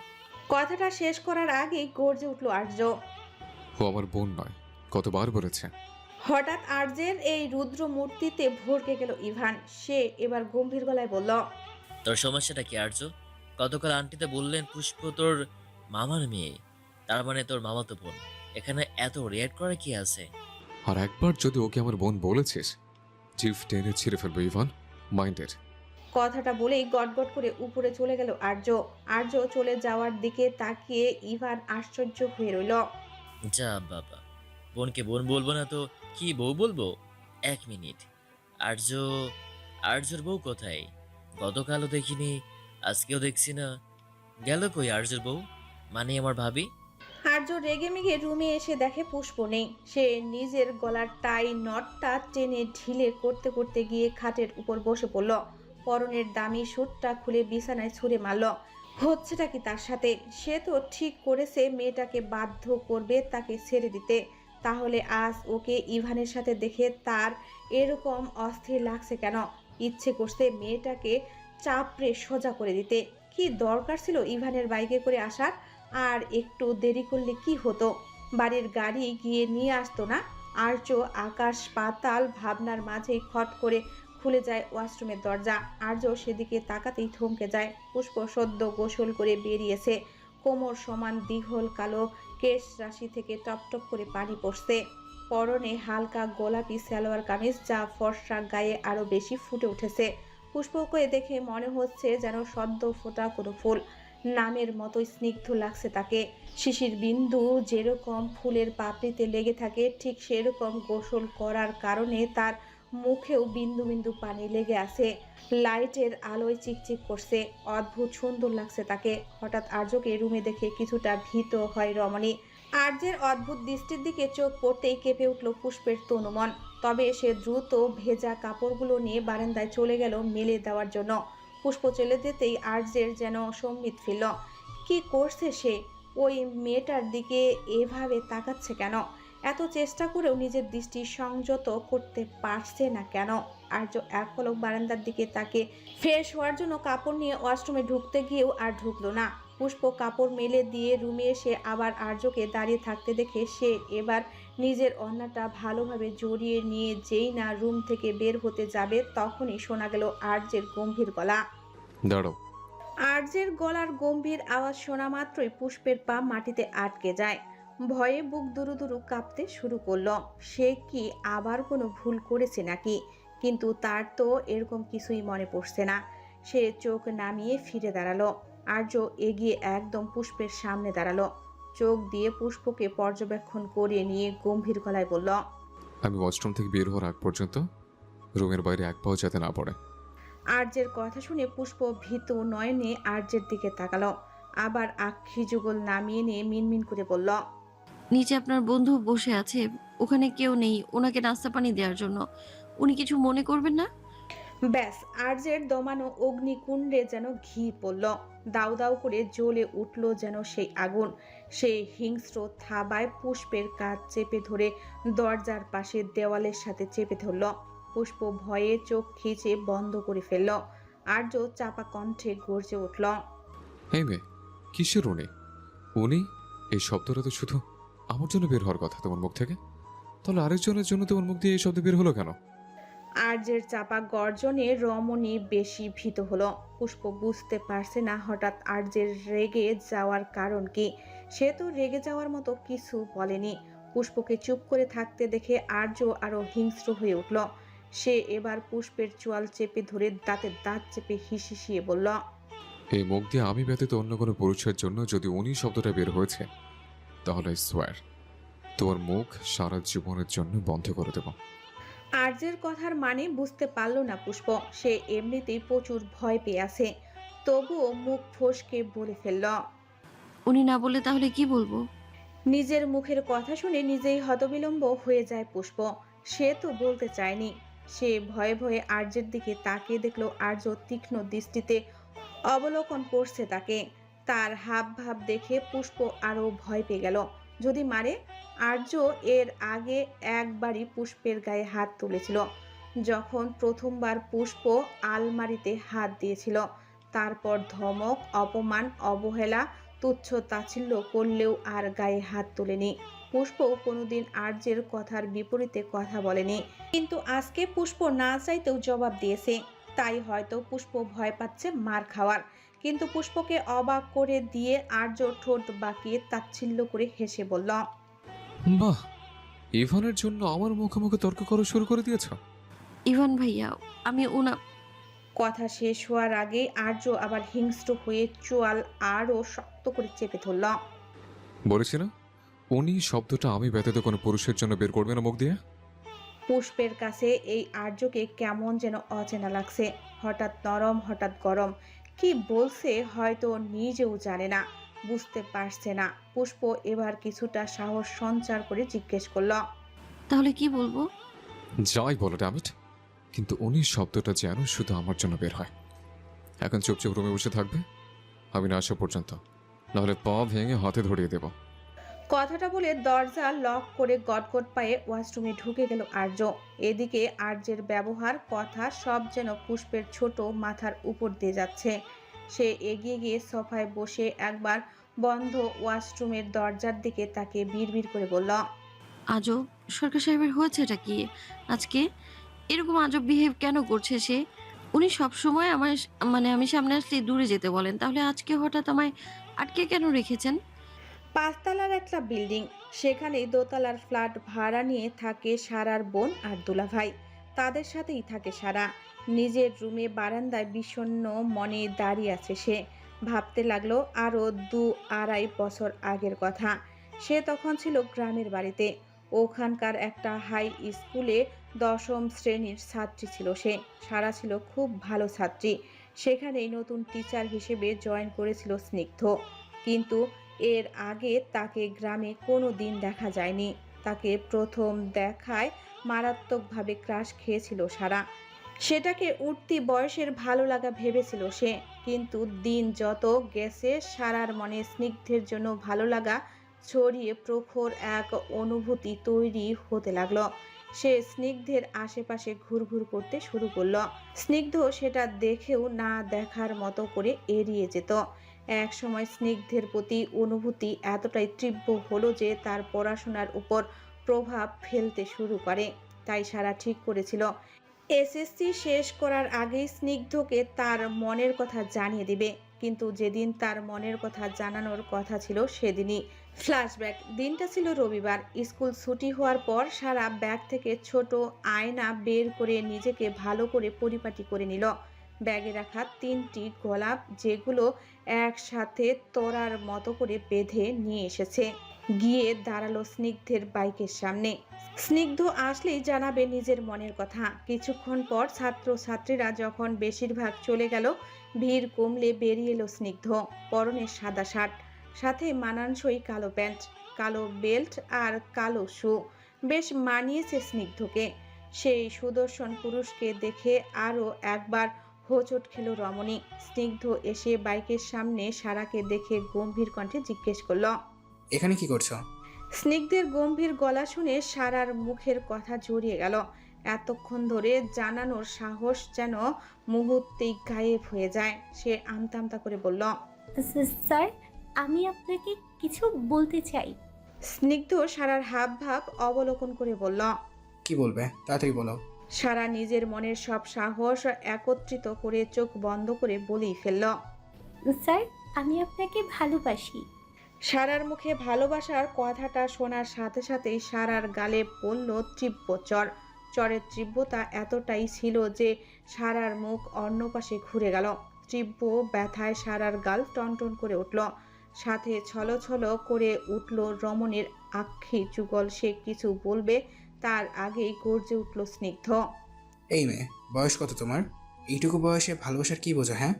কথাটা শেষ করার আগেই গর্জে উঠল আর্য। ও আমার বোন নয়, কতবার বলেছে। হঠাৎ আর্যের এই রুদ্র মূর্তিতে ভড়কে গেল ইভান। সে এবার গম্ভীর গলায় বলল, তোর সমস্যাটা কি আর্য? গতকাল আন্টিতে বললেন পুষ্প তোর মামার মেয়ে, তার মানে তোর মামাতো বোন। এখানে এত রিয়াক্ট করা কি আছে? আর একবার যদি ওকে আমার বোন বলেছিস, জিভ টেনে ছিঁড়ে ফেলবো ইভান, মাইন্ডেড। কথাটা বলেই গটগট করে উপরে চলে গেল আর্য। আর্য চলে যাওয়ার দিকে তাকিয়ে ইভান আশ্চর্য হয়ে রইল। যা বাবা, বোনকে বোন বলবো না তো কি বউ বলবো? 1 মিনিট, আর্য, আর্যর বউ কোথায়? গতকালও দেখিনি, আজকেও দেখছি না। গেল কই আর্যর বউ, মানে আমার ভাবি? আর্য রেগে মেগে রুমে এসে দেখে পুষ্প নেই। সে নিজের গলার টাই নটটা টেনে ঢিলে করতে করতে গিয়ে খাটের উপর বসে পড়ল। পরনের দামি স্যুটটা খুলে বিছানায় ছুঁড়ে মারল। হচ্ছেটা কি তার সাথে? সে তো ঠিক করেছে মেয়েটাকে বাধ্য করবে তাকে ছেড়ে দিতে। তাহলে আজ ওকে ইভানের সাথে দেখে তার এরকম অস্থির লাগছে কেন? ইচ্ছে করছে মেয়েটাকে চাপড়ে সোজা করে দিতে। কি দরকার ছিল ইভানের বাইকে করে আসার? আর একটু দেরি করলে কি হতো? বাড়ির গাড়ি গিয়ে নিয়ে আসতো না? আর্য আকাশ পাতাল ভাবনার মাঝেই খট করে খুলে যায় ওয়াশরুমের দরজা। আর্য সেদিকে তাকাতেই থমকে যায়। পুষ্প সদ্য গোসল করে বেরিয়েছে। কোমর সমান দীঘল কালো কেশ রাশি থেকে টপটপ করে পানি পড়ছে। পরনে হালকা গোলাপি সালোয়ার কামিজ, যা ফর্সা গায়ে আরো বেশি ফুটে উঠেছে। পুষ্পকে দেখে মনে হচ্ছে যেন সদ্য ফোটা কোনো ফুল। নামের মতোই স্নিগ্ধ লাগছে তাকে। শিশির বিন্দু যেরকম ফুলের পাপড়িতে লেগে থাকে, ঠিক সেরকম গোসল করার কারণে তার মুখেও বিন্দু বিন্দু পানি লেগে আছে। লাইটের আলোয় চিকচিক করছে। অদ্ভুত সুন্দর লাগছে তাকে। হঠাৎ আর্যকে রুমে দেখে কিছুটা ভীত হয় রমণী। আর্যের অদ্ভুত দৃষ্টির দিকে চোখ পড়তেই কেঁপে উঠল পুষ্পের তনুমন। তবে সে দ্রুত ভেজা কাপড়গুলো নিয়ে বারান্দায় চলে গেল মেলে দেওয়ার জন্য। পুষ্প চলে যেতেই আর্যের যেন সম্বিত ফিরল। কি করছে সে? ওই মেয়েটার দিকে এভাবে তাকাচ্ছে কেন? এত চেষ্টা করেও নিজের দৃষ্টি সংযত করতে পারছে না কেন? আর্য এক পলক বারান্দার দিকে তাকে ফ্রেশ হওয়ার জন্য কাপড় নিয়ে ওয়াশরুমে ঢুকতে গিয়েও আর ঢুকলো না। পুষ্প কাপড় মেলে দিয়ে রুমে এসে আবার আর্যকে দাঁড়িয়ে থাকতে দেখে সে এবার নিজের অন্যটা ভালোভাবে জড়িয়ে নিয়ে যেই না রুম থেকে বের হতে যাবে, তখনই শোনা গেল আর্যের গম্ভীর গলা। দাঁড়াও। আর্যের গলার গম্ভীর আওয়াজ শোনা মাত্রই পুষ্পের পা মাটিতে আটকে যায়। ভয়ে বুক দুরু দুরু কাঁপতে শুরু করলো। সে কি আবার কোনো ভুল করেছে নাকি? কিন্তু তার তো এরকম কিছুই মনে পড়ছে না। সে চোখ নামিয়ে ফিরে দাঁড়ালো। আর্য এগিয়ে একদম পুষ্পের সামনে দাঁড়ালো। চোখ দিয়ে পুষ্পকে পর্যবেক্ষণ করিয়ে নিয়ে গম্ভীর গলায় বলল, আমি ওয়াশরুম থেকে বের হওয়ার আগ পর্যন্ত রুমের বাইরে এক পাও যাতে না পড়ে। আর্যের কথা শুনে পুষ্প ভীত নয়নে আর্যের দিকে তাকালো। আবার আক্ষি যুগল নামিয়ে নিয়ে মিনমিন করে বলল, নিচে আপনার বন্ধু বসে আছে, ওখানে কেউ নেই ওনাকে নাস্তা পানি দেওয়ার জন্য। উনি কিছু মনে করবেন না? ব্যাস, আর্যের দমানো অগ্নিকুণ্ডে যেন ঘি পড়ল। দাউ দাউ করে জ্বলে উঠল যেন সেই আগুন। সেই হিংস্র থাবায় পুষ্পের কাঁধ চেপে ধরে দরজার পাশে দেওয়ালের সাথে চেপে ধরল। পুষ্প ভয়ে চোখ খিচে বন্ধ করে ফেলল। আর্য চাপা কণ্ঠে গর্জে উঠল, এই মেয়ে, কিসের উনি? উনি? এই শব্দটা তো শুধু আমার জন্য বের হওয়ার কথা তোমার মুখ থেকে। তাহলে আরেকজনের জন্য তোমার মুখ দিয়ে এই শব্দ বের হলো কেন? আর্যের চাপা গর্জনে রমণী বেশি ভীত হলো। পুষ্প বুঝতে পারছে না হঠাৎ আর্যের রেগে যাওয়ার কারণ কি। সে তো রেগে যাওয়ার মতো কিছু বলেনি। পুষ্পকে চুপ করে থাকতে দেখে আর্য আরো হিংস্র হয়ে উঠল। সে এবার পুষ্পের চোয়াল চেপে ধরে দাঁতে দাঁত চেপে হিসিয়ে বলল, এই মুখ দিয়ে আমি ব্যতীত অন্য কোনো পুরুষের জন্য যদি উনি শব্দটা বের হয়েছে, তাহলে সোয়ার তোমার মুখ সারা জীবনের জন্য বন্ধ করে দেব। আর্যের কথার মানে বুঝতে পারল না পুষ্প। সে এমনিতেই প্রচুর ভয় পেয়ে আছে। তবুও মুখ ফসকে বলে ফেলল, উনি না বলে তাহলে কি বলবো? নিজের মুখের কথা শুনে নিজেই হতবিলম্ব হয়ে যায় পুষ্প। সে তো বলতে চায়নি। সে ভয়ে ভয়ে আর্যের দিকে তাকিয়ে দেখলো আর্য তীক্ষ্ণ দৃষ্টিতে অবলোকন করছে তাকে। তার হাব ভাব দেখে পুষ্প আরো ভয় পেয়ে গেল। যদি মারে? আর্য এর আগে একবারই পুষ্পের গায়ে হাত তুলেছিল, যখন প্রথমবার পুষ্প আলমারিতে হাত দিয়েছিল। তারপর ধমক, অপমান, অবহেলা, তুচ্ছ তাচ্ছিল্য করলেও আর গায়ে হাত তোলেনি। পুষ্প কোনোদিন আর্যের কথার বিপরীতে কথা বলেনি, কিন্তু আজকে পুষ্প না চাইতেও জবাব দিয়েছে। তাই হয়তো পুষ্প ভয় পাচ্ছে মার খাওয়ার। কিন্তু পুষ্পকে অবাক করে দিয়ে আর্য ঠোঁট বাঁকিয়ে তাচ্ছিল্য করে হেসে বলল, বাহ, ইভানের জন্য আমার মুখে মুখে তর্ক করা শুরু করে দিয়েছ। ইভান ভাইয়া, আমি কথা শেষ হওয়ার আগেই আর্য আবার হিংস্র হয়ে চোয়াল আরও শক্ত করে চেপে ধরল। বলেছি না, উনি শব্দটা আমি ব্যতীত কোনো পুরুষের জন্য বের করবে না মুখ দিয়ে। পুষ্পের কাছে এই আর্যকে কেমন যেন অচেনা লাগছে। হঠাৎ নরম, হঠাৎ গরম। কি বলছে হয়তো নিজেও জানে না, বুঝতে পারছে না। পুষ্প এবার কিছুটা সাহস সঞ্চার করে জিজ্ঞেস করল, তাহলে কি বলবো? যাই বলো ড্যামিট, কিন্তু উনি শব্দটা যেন শুধু আমার জন্য বের হয়। এখন চুপচাপ রুমে বসে থাকবে আমি না আসা পর্যন্ত, নাহলে পা ভেঙে হাতে ধরিয়ে দেব। কথাটা বলে দরজা লক করে গটগট পায়ে ওয়াশরুমে ঢুকে গেল আর্য। এদিকে আর্যের ব্যবহার, কথা সব যেন পুষ্পের ছোট মাথার উপর দিয়ে যাচ্ছে। সে এগিয়ে গিয়ে সোফায় বসে একবার বন্ধ ওয়াশরুমের দরজার দিকে তাকে বিড়বিড় করে বলল, আজব, সরকার সাহেবের হয়েছে এটা কি আজকে? এরকম আজব বিহেভ কেন করছে সে? উনি সব সময় আমার আমি সামনে আসলে দূরে যেতে বলেন, তাহলে আজকে হঠাৎ আমায় আটকে কেন রেখেছেন? 5 তলার একটা বিল্ডিং, সেখানেই দোতলার ফ্ল্যাট ভাড়া নিয়ে থাকে সারার বোন আর দুলাভাই। তাদের সাথেই থাকে সারা। নিজের রুমে বারান্দায় বিষণ্ণ মনে দাঁড়িয়ে আছে সে। ভাবতে লাগলো আরও 2-2.5 বছর আগের কথা। সে তখন ছিল গ্রামের বাড়িতে। ওখানকার একটা হাই স্কুলে 10ম শ্রেণীর ছাত্রী ছিল সে। সারা ছিল খুব ভালো ছাত্রী। সেখানেই নতুন টিচার হিসেবে জয়েন করেছিল স্নিগ্ধ। কিন্তু এর আগে তাকে গ্রামে কোনো দিন দেখা যায়নি। তাকে প্রথম দেখায় মারাত্মকভাবে ক্রাশ খেয়েছিল সারা। সেটাকে উঠতি বয়সের ভালো লাগা ভেবেছিল সে। কিন্তু দিন যত গেছে সারার মনে স্নিগ্ধের জন্য ভালো লাগা ছড়িয়ে প্রখর এক অনুভূতি তৈরি হতে লাগলো। সে স্নিগ্ধের আশেপাশে ঘুরঘুর করতে শুরু করলো। স্নিগ্ধ সেটা দেখেও না দেখার মতো করে এড়িয়ে যেত। এক সময় স্নিগ্ধের প্রতি অনুভূতি এতটাই তীব্র হলো যে তার পড়াশোনার উপর প্রভাব ফেলতে শুরু করে। তাই সারা ঠিক করেছিল এসএসসি শেষ করার আগেই স্নিগ্ধকে তার মনের কথা জানিয়ে দিবে। কিন্তু যেদিন তার মনের কথা জানানোর কথা ছিল সেদিনই ফ্ল্যাশব্যাক। দিনটা ছিল রবিবার। স্কুল ছুটি হওয়ার পর সারা ব্যাগ থেকে ছোট আয়না বের করে নিজেকে ভালো করে পরিপাটি করে নিল। ব্যাগে রাখা 3টি গোলাপ, যেগুলো একসাথে তোড়ার মতো করে বেঁধে নিয়ে এসেছে। গিয়ে দাঁড়ালো স্নিগ্ধের বাইকের সামনে। স্নিগ্ধ আসলেই জানাবে নিজের মনের কথা। কিছুক্ষণ পর ছাত্রছাত্রীরা যখন বেশিরভাগ চলে গেল, ভিড় কমলে বেরিয়ে এলো স্নিগ্ধ। পরনে সাদা শার্ট, সাথে মানানসই কালো প্যান্ট, কালো বেল্ট আর কালো শু। বেশ মানিয়েছে স্নিগ্ধকে। সেই সুদর্শন পুরুষকে দেখে আরও একবার হোঁচট খেল রমণী। স্নিগ্ধ এসে বাইকের সামনে সারাকে দেখে গম্ভীর কণ্ঠে জিজ্ঞেস করল, এখানে কি করছো? স্নিগ্ধের গম্ভীর গলা শুনে সারার মুখের কথা জড়িয়ে গেল। এতক্ষণ ধরে জানানোর সাহস যেন মুহূর্তেই গায়েব হয়ে যায়। সে আমতা আমতা করে বলল, স্যার, আমি আপনাকে কিছু বলতে চাই। স্নিগ্ধ সারার হাব ভাব অবলোকন করে বলল, কি বলবে, তাড়াতাড়ি বলো। সারা নিজের মনের সব সাহস একত্রিত করে চোখ বন্ধ করে বলেই ফেলল, স্যার, আমি আপনাকে ভালোবাসি। সারার মুখে ভালোবাসার কথাটা শোনার সাথে সাথেই সারার গালে পড়ল তীব্র চর। চরের তীব্রতা এতটাই ছিল যে সারার মুখ অন্য পাশে ঘুরে গেল। তীব্র ব্যথায় সারার গাল টনটন করে উঠল। সাথে ছলছল করে উঠল রমণীর আক্ষি যুগল। সে কিছু বলবে তার আগেই গর্জে উঠল স্নিগ্ধ, এই মেয়ে, বয়স কত তোমার? এইটুকু বয়সে ভালোবাসার কি বোঝো? হ্যাঁ,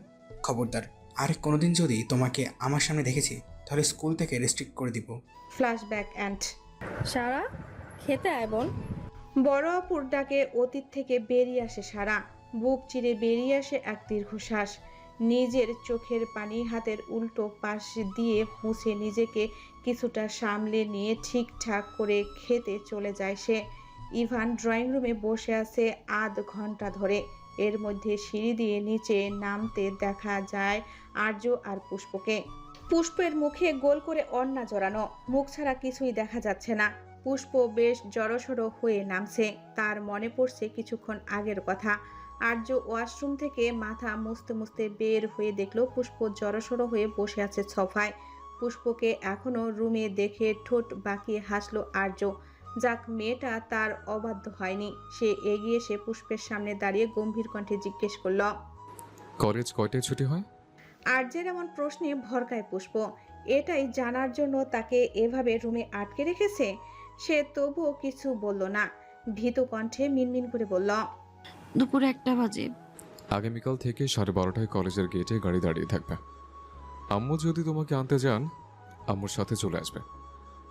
খবরদার, আরে কোনোদিন যদি তোমাকে আমার সামনে দেখেছি তাহলে স্কুল থেকে রেস্ট্রিক্ট করে দিব। ফ্ল্যাশব্যাক এন্ড সারা, খেতে আয় বোন। বড় আপুর ডাকে অতীত থেকে বেরিয়ে আসে সারা। বুক চিরে বেরিয়ে আসে এক দীর্ঘশ্বাস। নিজের চোখের পানি হাতের উল্টো পাশ দিয়ে মুছে নিজেকে কিছুটা সামলে নিয়ে ঠিকঠাক করে খেতে চলে যায় সে। ইভান ড্রয়িং রুমে বসে আছে আধ ঘন্টা ধরে। এর মধ্যে সিঁড়ি দিয়ে নিচে নামতে দেখা যায় আর্য আর পুষ্পকে। পুষ্পের মুখে গোল করে ওড়না জড়ানো, মুখ ছাড়া কিছুই দেখা যাচ্ছে না। পুষ্প বেশ জড়সড় হয়ে নামছে। তার মনে পড়ছে কিছুক্ষণ আগের কথা। আর্য ওয়াশরুম থেকে মাথা মুছতে মুছতে বের হয়ে দেখলো পুষ্প জড়সড় হয়ে বসে আছে সোফায়। পুষ্পকে এখনো রুমে দেখে ঠোঁট বাঁকিয়ে হাসলো আর্য। যাক, মেয়েটা তার অবাধ্য হয়নি। সে এগিয়ে এসে পুষ্পের সামনে দাঁড়িয়ে গম্ভীর কণ্ঠে জিজ্ঞেস করল। কলেজ কয়টায় ছুটি হয়? আর্যের এমন প্রশ্নে ভরকায় পুষ্প। এটাই জানার জন্য তাকে এভাবে রুমে আটকে রেখেছে। সে তবুও কিছু বলল না। ভীত কণ্ঠে মিনমিন করে বলল, দুপুর 1টা বাজে। আগামীকাল থেকে 12:30টায় কলেজের গেটে গাড়ি দাঁড়িয়ে থাকবে। আম্মু যদি তোমাকে আনতে যান, আম্মুর সাথে চলে আসবে।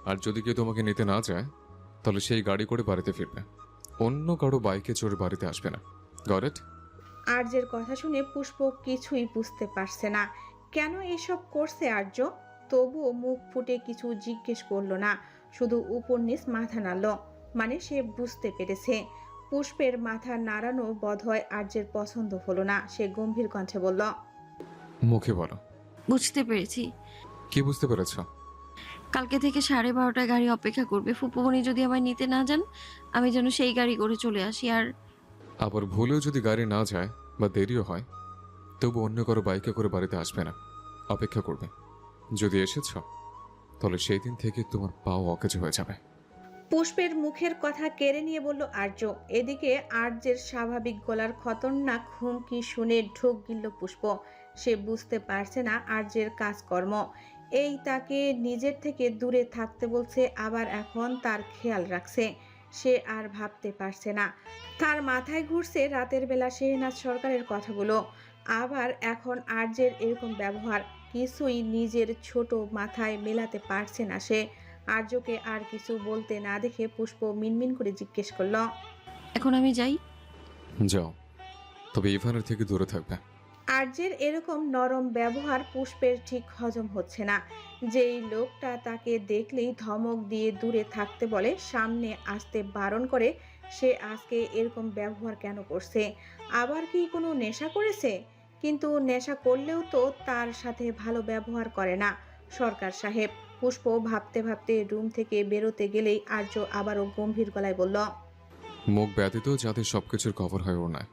আর যদি কেউ তোমাকে নিতে না যায়, তাহলে সেই গাড়ি করে বাড়িতে ফিরবে। অন্য কারো বাইকে চড়ে বাড়িতে আসবে না। Got it? আর্যের কথা শুনে পুষ্প কিছুই বুঝতে পারছে না। কেন এসব করছে আর্য? তবুও মুখ ফুটে কিছু জিজ্ঞেস করলো না, শুধু উপর নিচ মাথা নাড়ল। মানে সে বুঝতে পেরেছে। পুষ্পের মাথা নাড়ানো বোধহয় আর্যের পছন্দ হলো না। সে গম্ভীর কণ্ঠে বলল, মুখে বলো। বুঝতে পেরেছি। কি বুঝতে পেরেছ? কালকে থেকে 12:30টায় গাড়ি অপেক্ষা করবে। ফুপুমনি যদি আমায় নিতে না যান, আমি যেন সেই গাড়ি করে চলে আসি। আর আবার ভুলেও যদি গাড়ি না যায় বা দেরিও হয়, তবু অন্য কারো বাইকে করে বাড়িতে আসবে না, অপেক্ষা করবে। যদি এসেছ, তাহলে সেই দিন থেকে তোমার পাও অকেজ হয়ে যাবে। পুষ্পের মুখের কথা কেড়ে নিয়ে বলল আর্য। এদিকে আর্যের স্বাভাবিক গলার খতরনাক হুমকি শুনে ঢোক গিলল পুষ্প। সে বুঝতে পারছে না আর্যের কাজকর্ম। এই তাকে নিজের থেকে দূরে থাকতে বলছে, আবার এখন তার খেয়াল রাখছে। সে আর ভাবতে পারছে না। তার মাথায় ঘুরছে রাতের বেলা শেহনাজ সরকারের কথাগুলো। আবার এখন আর্যের এরকম ব্যবহার। কিছুই নিজের ছোট মাথায় মেলাতে পারছে না সে। আর্যকে আর কিছু বলতে না দেখে পুষ্প মিনমিন করে জিজ্ঞেস করল, এখন আমি যাই? যাও, তবে ইভানের থেকে দূরে থাকবে। আর্যের এরকম নরম ব্যবহার পুষ্পের ঠিক হজম হচ্ছে না। যেই লোকটা তাকে দেখলেই ধমক দিয়ে দূরে থাকতে বলে, সামনে আসতে বারণ করে, সে আজকে এরকম ব্যবহার কেন করছে? আবার কি কোনো নেশা করেছে? কিন্তু নেশা করলেও তো তার সাথে ভালো ব্যবহার করে না সরকার সাহেব। পুষ্প ভাবতে ভাবতে রুম থেকে বেরোতে গেলেই আর্য আবারও গম্ভীর গলায় বলল, মুখ ব্যতীত যাতে সবকিছুর কভার হয় ওর নয়।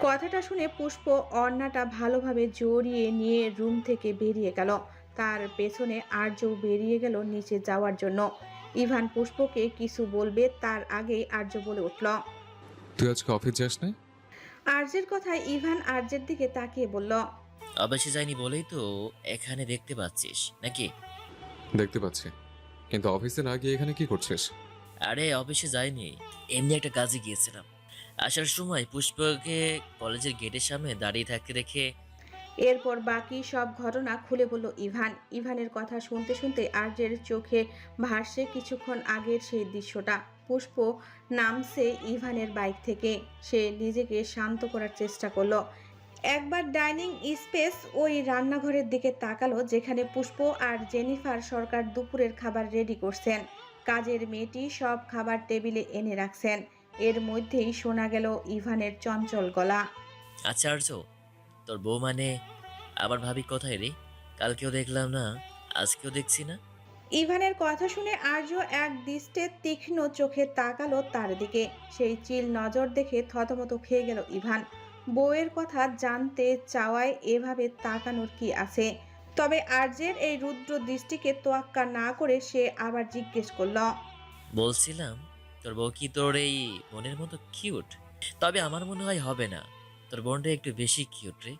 কথাটা শুনে পুষ্প অন্নাটা ভালোভাবে জড়িয়ে নিয়ে রুম থেকে বেরিয়ে গেল। তার পেছনে আর্য বেরিয়ে গেল নিচে যাওয়ার জন্য। ইভান পুষ্পকে কিছু বলবে তার আগেই আর্য বলে উঠল, তুই আজকে অফিস যাস না? আর্যের কথায় ইভান আর্যের দিকে তাকিয়ে বলল, অবশ্যই যাইনি বলেই তো এখানে দেখতে পাচ্ছিস নাকি? দেখতে পাচ্ছি, কিন্তু অফিসে না গিয়ে এখানে কি করছিস? আরে অফিসে যাইনি, এমনি একটা কাজে গিয়েছিলাম। আসার সময় পুষ্পকে কলেজের গেটের সামনে দাঁড়িয়ে থাকতে দেখে এরপর বাকি সব ঘটনা খুলে বলল ইভান। ইভানের কথা শুনতে শুনতে আর্যের চোখে ভাসছে কিছুক্ষণ আগের সেই দৃশ্যটা। পুষ্প নামছে ইভানের বাইক থেকে। সে নিজেকে শান্ত করার চেষ্টা করলো। একবার ডাইনিং স্পেস ওই রান্নাঘরের দিকে তাকালো, যেখানে পুষ্প আর জেনিফার সরকার দুপুরের খাবার রেডি করছেন। কাজের মেয়েটি সব খাবার টেবিলে এনে রাখছেন। এর মধ্যেই শোনা গেল ইভানের চঞ্চল গলা, আচ্ছা আর্য, তোর বউ মানে আবার ভাবি কোথায় রে? কালকেও দেখলাম না, আজকেও দেখছি না। ইভানের কথা শুনে আর্য এক দৃষ্টে তীক্ষ্ণ চোখে তাকালো তার দিকে। সেই চিল নজর দেখে থতমত খেয়ে গেল ইভান। বউয়ের কথা জানতে চাওয়ায় এভাবে তাকানোর কি আছে? তবে আর্যের এই রুদ্র দৃষ্টিকে তোয়াক্কা না করে সে আবার জিজ্ঞেস করল, বলছিলাম তোর বউ কি তোর এই বোনের মতো কিউট? তবে আমার মনে হয় হবে না, তোর বোনটা একটু বেশি কিউট রে।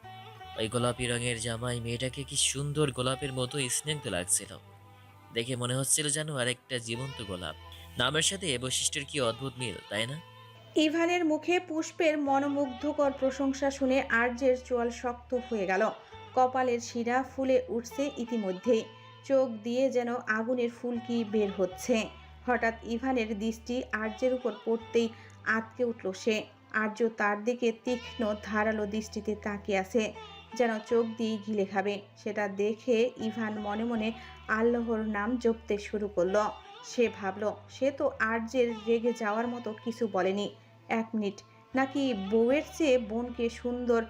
ওই গোলাপি রঙের জামাই মেয়েটাকে কি সুন্দর গোলাপের মতো স্নিগ্ধ লাগছিল। দেখে মনে হচ্ছিল যেন আরেকটা জীবন্ত গোলাপ। নামের সাথে বৈশিষ্ট্যের কি অদ্ভুত মিল, তাই না? ইভানের মুখে পুষ্পের মনোমুগ্ধকর প্রশংসা শুনে আর্যের চোয়াল শক্ত হয়ে গেল। কপালের শিরা ফুলে উঠছে ইতিমধ্যেই। চোখ দিয়ে যেন আগুনের ফুলকি বের হচ্ছে। হঠাৎ ইভানের দৃষ্টি আর্যের উপর পড়তেই আঁতকে উঠল সে। আর্য তার দিকে তীক্ষ্ণ ধারালো দৃষ্টিতে তাকিয়ে আছে, যেন চোখ দিয়ে গিলে খাবে। সেটা দেখে ইভান মনে মনে আল্লাহর নাম জপতে শুরু করলো। সে ভাবল, সে তো আর্যের রেগে যাওয়ার মতো কিছু বলেনি। 1 মিনিট, নাকি বউয়ের চেয়ে বোনকে সুন্দর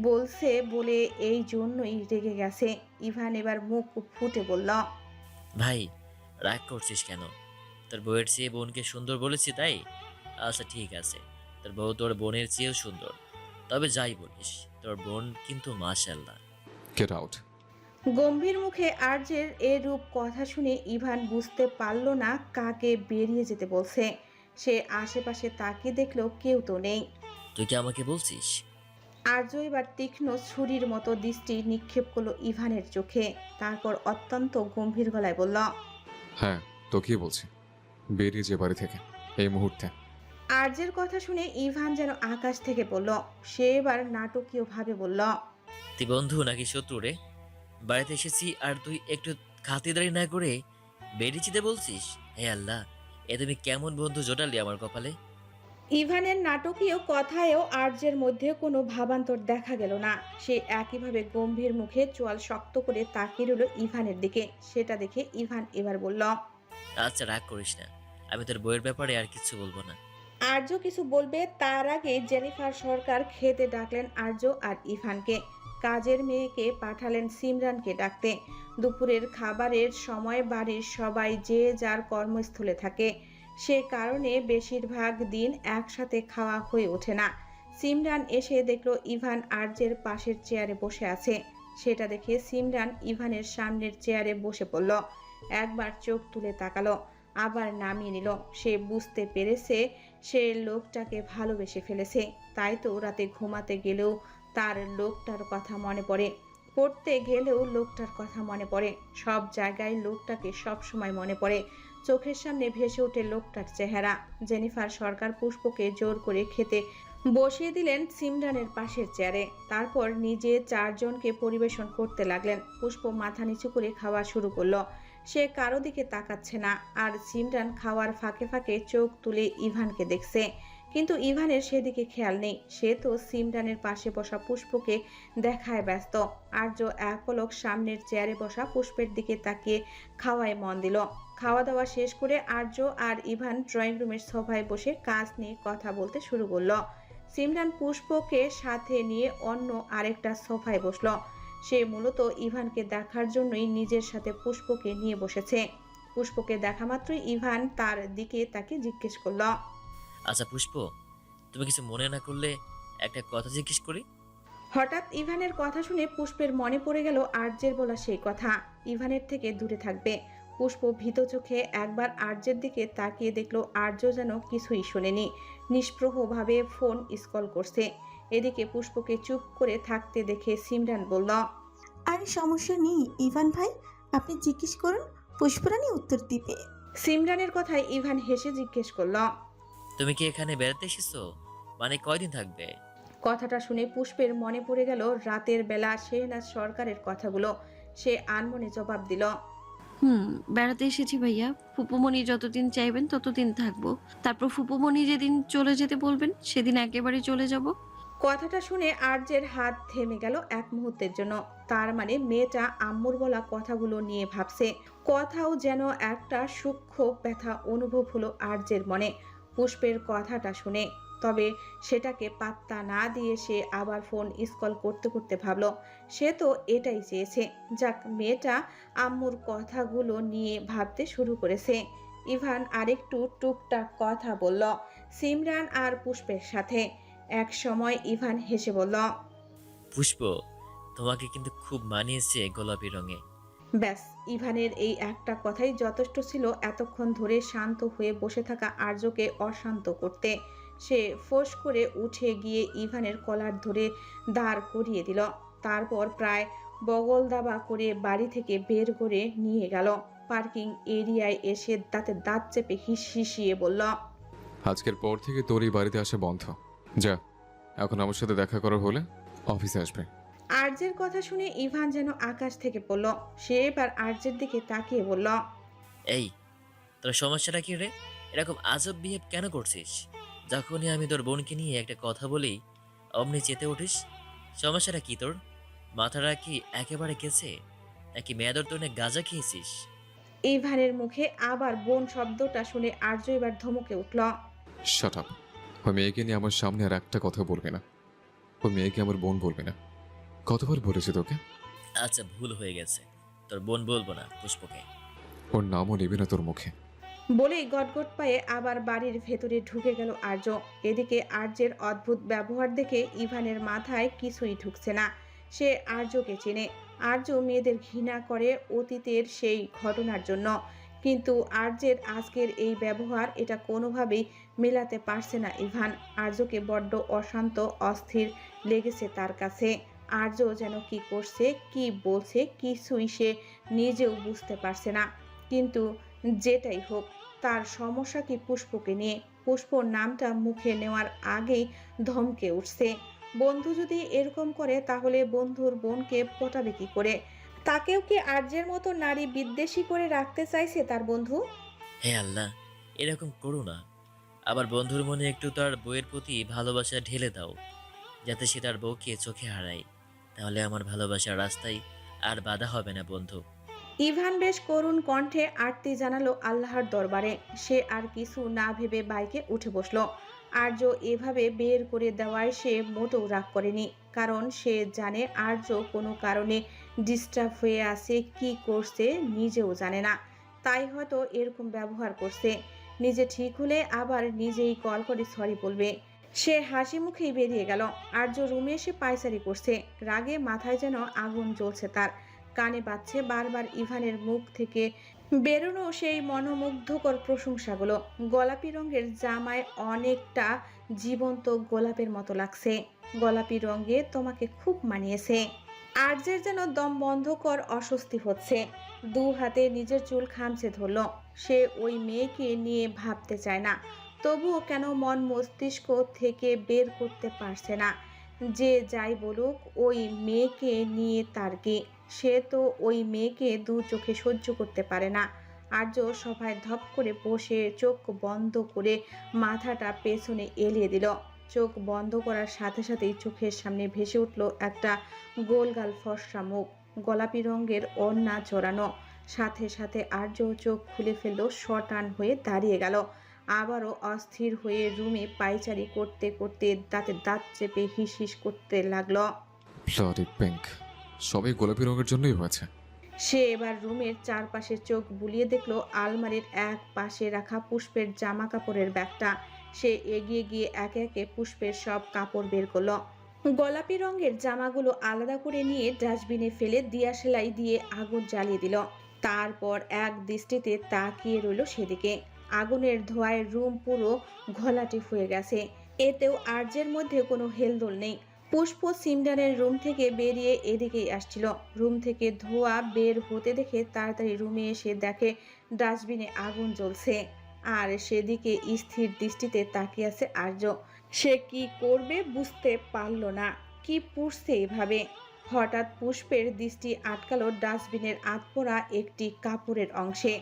বলছে বলে এই জন্যই রেগে গেছে? ইভান এবার মুখ ফুটে বলল, ভাই, রাগ করছিস কেন? তোর বউয়ের চেয়ে বোনকে সুন্দর বলেছি তাই? আচ্ছা ঠিক আছে, তোর বউ তোর বোনের চেয়েও সুন্দর। তবে যাই বলিস, তোর বোন কিন্তু মাশাআল্লাহ। Get out. গম্ভীর মুখে আর্যের এরূপ কথা শুনে ইভান বুঝতে পারল না কাকে বেরিয়ে যেতে বলছে। সে আশেপাশে তাকিয়ে দেখলো কেউ তো নেই। তুই কি আমাকে বলছিস? আর্য এবার তীক্ষ্ণ ছুরির মতো দৃষ্টি নিক্ষেপ করলো ইভানের চোখে। তারপর অত্যন্ত গম্ভীর গলায় বলল, হ্যাঁ, তো কি বলছি, বেরিয়ে যে বাড়ি থেকে এই মুহূর্তে। আর্যের কথা শুনে ইভান যেন আকাশ থেকে পড়ল। সে এবার নাটকীয়ভাবে বলল, তুই বন্ধু নাকি শত্রু রে? বাড়িতে এসেছি আর তুই একটু খাতিরদারি না করে বেরিয়ে যেতে বলছিস? হে আল্লাহ, এ তুমি কেমন বন্ধু জোটালি আমার কপালে? ইভানের নাটকীয় কথায়ও আর্যের মধ্যে কোনো ভাবান্তর দেখা গেল না। সে একইভাবে গম্ভীর মুখে চোয়াল শক্ত করে তাকিয়ে রইল ইভানের দিকে। সেটা দেখে ইভান এবার বলল, আচ্ছা রাগ করিস না, আমি তোর বইয়ের ব্যাপারে আর কিছু বলবো না। আর্য কিছু বলবে তার আগে জেনিফার সরকার খেতে ডাকলেন আর্য আর ইভানকে। কাজের মেয়েকে পাঠালেন সিমরানকে ডাকতে। দুপুরের খাবারের সময় বাড়ির সবাই যে যার কর্মস্থলে থাকে, সে কারণে বেশিরভাগ দিন একসাথে খাওয়া হয়ে ওঠে না। সিমরান এসে দেখল ইভান আর্যের পাশের চেয়ারে বসে আছে। সেটা দেখে সিমরান ইভানের সামনের চেয়ারে বসে পড়ল। একবার চোখ তুলে তাকালো, আবার নামিয়ে নিল। সে বুঝতে পেরেছে সে লোকটাকে ভালোবেসে ফেলেছে। তাই তো রাতে ঘুমাতে গেলেও তার লোকটার কথা মনে পড়ে, পড়তে গেলেও লোকটার কথা মনে পড়ে, সব জায়গায় লোকটাকে সব সময় মনে পড়ে। চোখের সামনে ভেসে ওঠে লোকটার চেহারা। জেনিফার সরকার পুষ্পকে জোর করে খেতে বসিয়ে দিলেন সিমরানের পাশের চেয়ারে। তারপর নিজে 4 জনকে পরিবেশন করতে লাগলেন। পুষ্প মাথা নিচু করে খাওয়া শুরু করলো। সে কারো দিকে তাকাচ্ছে না, আর সিমরান খাওয়ার ফাঁকে ফাঁকে চোখ তুলে ইভানকে দেখছে। কিন্তু ইভানের সেদিকে খেয়াল নেই। সে তো সিমরানের পাশে বসা পুষ্পকে দেখায় ব্যস্ত। আর্য এক পলক সামনের চেয়ারে বসা পুষ্পের দিকে তাকিয়ে খাওয়ায় মন দিল। খাওয়া দাওয়া শেষ করে আর্য আর ইভান ড্রয়িং রুমের সোফায় বসে কাজ নিয়ে কথা বলতে শুরু করলো। সিমরান পুষ্পকে সাথে নিয়ে অন্য আরেকটা সোফায় বসলো। সে মূলত ইভানকে দেখার জন্যই নিজের সাথে পুষ্পকে নিয়ে বসেছে। পুষ্পকে দেখা মাত্রই ইভান তার দিকে তাকে জিজ্ঞেস করলো, আচ্ছা পুষ্প, তুমি কিছু মনে না করলে একটা কথা জিজ্ঞেস করি? হঠাৎ ইভানের কথা শুনে পুষ্পের মনে পড়ে গেল আর্যের বলা সেই কথা, ইভানের থেকে দূরে থাকবে। পুষ্প ভীত চোখে একবার আর্যের দিকে তাকিয়ে দেখলো আর্য যেন কিছুই শোনেনি, নিষ্প্রভভাবে ফোন স্ক্রল করছে। এদিকে পুষ্পকে চুপ করে থাকতে দেখে সিমরান বলল, আরে সমস্যা নেই ইভান ভাই, আপনি জিজ্ঞেস করুন, পুষ্পরানী উত্তর দিবে। সিমরানের কথায় ইভান হেসে জিজ্ঞেস করল, তুমি কি এখানে বেড়াতে এসেছো? মানে কয়দিন থাকবে? কথাটা শুনে পুষ্পের মনে পড়ে গেল রাতের বেলা শেহনাজ সরকারের কথাগুলো। সে আনমনে জবাব দিল, বেড়াতে এসেছি ভাইয়া। ফুপুমণি যতদিন চাইবেন ততদিন থাকবো, তারপর ফুপুমণি যেদিন চলে যেতে বলবেন সেদিন একেবারে চলে যাব। কথাটা শুনে আর্যের হাত থেমে গেল এক মুহূর্তের জন্য। তার মানে মেয়েটা আম্মুর বলা কথাগুলো নিয়ে ভাবছে। কথাও যেন একটা সূক্ষ্ম ব্যথা অনুভব হলো আর্যের মনে পুষ্পের কথাটা শুনে। তবে সেটাকে পাত্তা না দিয়ে সে আবার ফোন স্ক্রল করতে করতে ভাবলো, সে তো এটাই চেয়েছে। যাক, মেয়েটা আম্মুর কথাগুলো নিয়ে ভাবতে শুরু করেছে। ইভান আরেকটু টুকটাক কথা বলল সিমরান আর পুষ্পের সাথে। এক সময় ইভান হেসে বলল, পুষ্প, তোমাকে কিন্তু খুব মানিয়েছে গোলাপি রঙে। ব্যাস, ইভানের এই একটা কথাই যথেষ্ট ছিল এতক্ষণ ধরে শান্ত হয়ে বসে থাকা আর্যকে অশান্ত করতে। সে ফোঁস করে উঠে গিয়ে ইভানের কলার ধরে দাঁড় করিয়ে দিল। তারপর প্রায় বগল দাবা করে বাড়ি থেকে বের করে নিয়ে গেল। পার্কিং এরিয়ায় এসে দাঁতে দাঁত চেপে হিসিয়ে বলল, আজকের পর থেকে তোর এই বাড়িতে আসা বন্ধ। যা, এখন আমার সাথে দেখা করার হলে অফিসে আসবে। আর্যের কথা শুনে ইভান যেন আকাশ থেকে পড়ল। সে এবার আর্যের দিকে তাকিয়ে বলল, এই, তোর সমস্যাটা কি রে? এরকম আজব বিহেভ কেন করছিস? যখনই আমি তোর বোনকে নিয়ে একটা কথা বলি অমনি চেতে উঠিস। সমস্যাটা কি তোর? মাথাটা কি একেবারে গেছে, নাকি মেয়াদর তোনে গাঁজা খেয়েছিস? ইভানের মুখে আবার বোন শব্দটা শুনে আর্য এবার ধমকে উঠল। Shut up. ওই মেয়েকে নিয়ে আমার সামনে আর একটা কথা বলবে না। ওই মেয়েকে আমার বোন বলবে না। কতবার বলেছি তোকে? আচ্ছা, ভুল হয়ে গেছে। তোর বোন বলবো না, পুষ্পকে। ওর নামও নেবে না তোর মুখে। বলেই গটগট পায়ে আবার বাড়ির ভেতরে ঢুকে গেল আর্য। এদিকে আর্যের অদ্ভুত ব্যবহার দেখে ইভানের মাথায় কিছুই ঢুকছে না। সে আর্যকে চেনে। আর্য মেয়েদের ঘৃণা করে অতীতের সেই ঘটনার জন্য, কিন্তু আর্যের আজকের এই ব্যবহার এটা কোনোভাবেই মেলাতে পারছে না ইভান। আর্যকে বড্ড অশান্ত অস্থির লেগেছে তার কাছে। আর্য যেন কি করছে কি বলছে কিছুই সে নিজেও বুঝতে পারছে না। কিন্তু যেটাই হোক, তার সমস্যা কি পুষ্পকে নিয়ে? পুষ্পর নামটা মুখে নেওয়ার আগেই ধমকে উঠছে। বন্ধু যদি এরকম করে তাহলে বন্ধুর বোনকে পটাবে কি করে? তাকেও কি আর্যের মতো নারী বিদ্বেষী করে রাখতে চাইছে তার বন্ধু? হে আল্লাহ, এরকম করো না। আবার বন্ধুর মনে একটু তার বউয়ের প্রতি ভালোবাসা ঢেলে দাও, যাতে সে তার বউকে চোখে হারায়। তাহলে আমার ভালোবাসার রাস্তায় আর বাধা হবে না বন্ধু। ইভান বেশ করুণ কণ্ঠে আরতি জানালো আল্লাহর দরবারে। সে আর কিছু না ভেবে বাইকে উঠে বসলো। আর্য এভাবে বের করে দেওয়ায় সে মোটেও রাগ করেনি, কারণ সে জানে আর্য কোনো কারণে ডিস্টার্ব হয়ে আছে, কি করছে নিজেও জানে না, তাই হয়তো এরকম ব্যবহার করছে। নিজে ঠিক হলে আবার নিজেই কল করে সরি বলবে। সে হাসি মুখেই বেরিয়ে গেল। আর্য রুমে এসে পায়চারি করছে। রাগে মাথায় যেন আগুন জ্বলছে তার। কানে বাজছে বারবার ইভানের মুখ থেকে বেরোনো সেই মনোমুগ্ধকর প্রশংসাগুলো। গোলাপি রঙের জামায় অনেকটা জীবন্ত গোলাপের মতো লাগছে। গোলাপি রঙে তোমাকে খুব মানিয়েছে। আর্যের যেন দম বন্ধকর অস্বস্তি হচ্ছে। দু হাতে নিজের চুল খামচে ধরল। সে ওই মেয়েকে নিয়ে ভাবতে চায় না, তবুও কেন মন মস্তিষ্ক থেকে বের করতে পারছে না। যে যাই বলুক, ওই মেয়েকে নিয়ে তার কি? সে তো ওই মেয়েকে দু চোখে সহ্য করতে পারে না। আর্য সভায় ধপ করে বসে চোখ বন্ধ করে মাথাটা পেছনে এলিয়ে দিল। চোখ বন্ধ করার সাথে সাথেই চোখের সামনে ভেসে উঠল একটা গোলগাল ফর্সা মুখ, গোলাপি রঙের ওড়না জড়ানো। সাথে সাথে আর্য চোখ খুলে ফেলল, শটান হয়ে দাঁড়িয়ে গেল। আবারও অস্থির হয়ে রুমে পায়চারি করতে করতে দাঁতে দাঁত চেপে হিস হিস করতে লাগলো। Bloody pink. সবই গোলাপি রঙের জন্যই হয়েছে। সে এবার রুমের চারপাশে চোখ বুলিয়ে দেখলো আলমারির এক পাশে রাখা পুষ্পের জামা কাপড়ের ব্যাগটা। সে এগিয়ে গিয়ে একে একে পুষ্পের সব কাপড় বের করলো। গোলাপি রঙের জামাগুলো আলাদা করে নিয়ে ডাস্টবিনে ফেলে দিয়াশলাই দিয়ে আগুন জ্বালিয়ে দিল। তারপর এক দৃষ্টিতে তাকিয়ে রইল সেদিকে। আগুনের ধোঁয়ায় রুম পুরো ঘোলাটে হয়ে গেছে। এতেও আর্যের মধ্যে কোনো হেলদোল নেই। পুষ্প সিমরানের রুম থেকে বেরিয়ে এদিকেই আসছিল। রুম থেকে ধোঁয়া বের হতে দেখে তাড়াতাড়ি রুমে এসে দেখে ডাস্টবিনে আগুন জ্বলছে, আর সেদিকে স্থির দৃষ্টিতে তাকিয়ে আছে আর্য। সে কি করবে বুঝতে পারল না। কি পুষছে এভাবে? হঠাৎ পুষ্পের দৃষ্টি আটকালো ডাস্টবিনের আধপোড়া একটি কাপড়ের অংশে।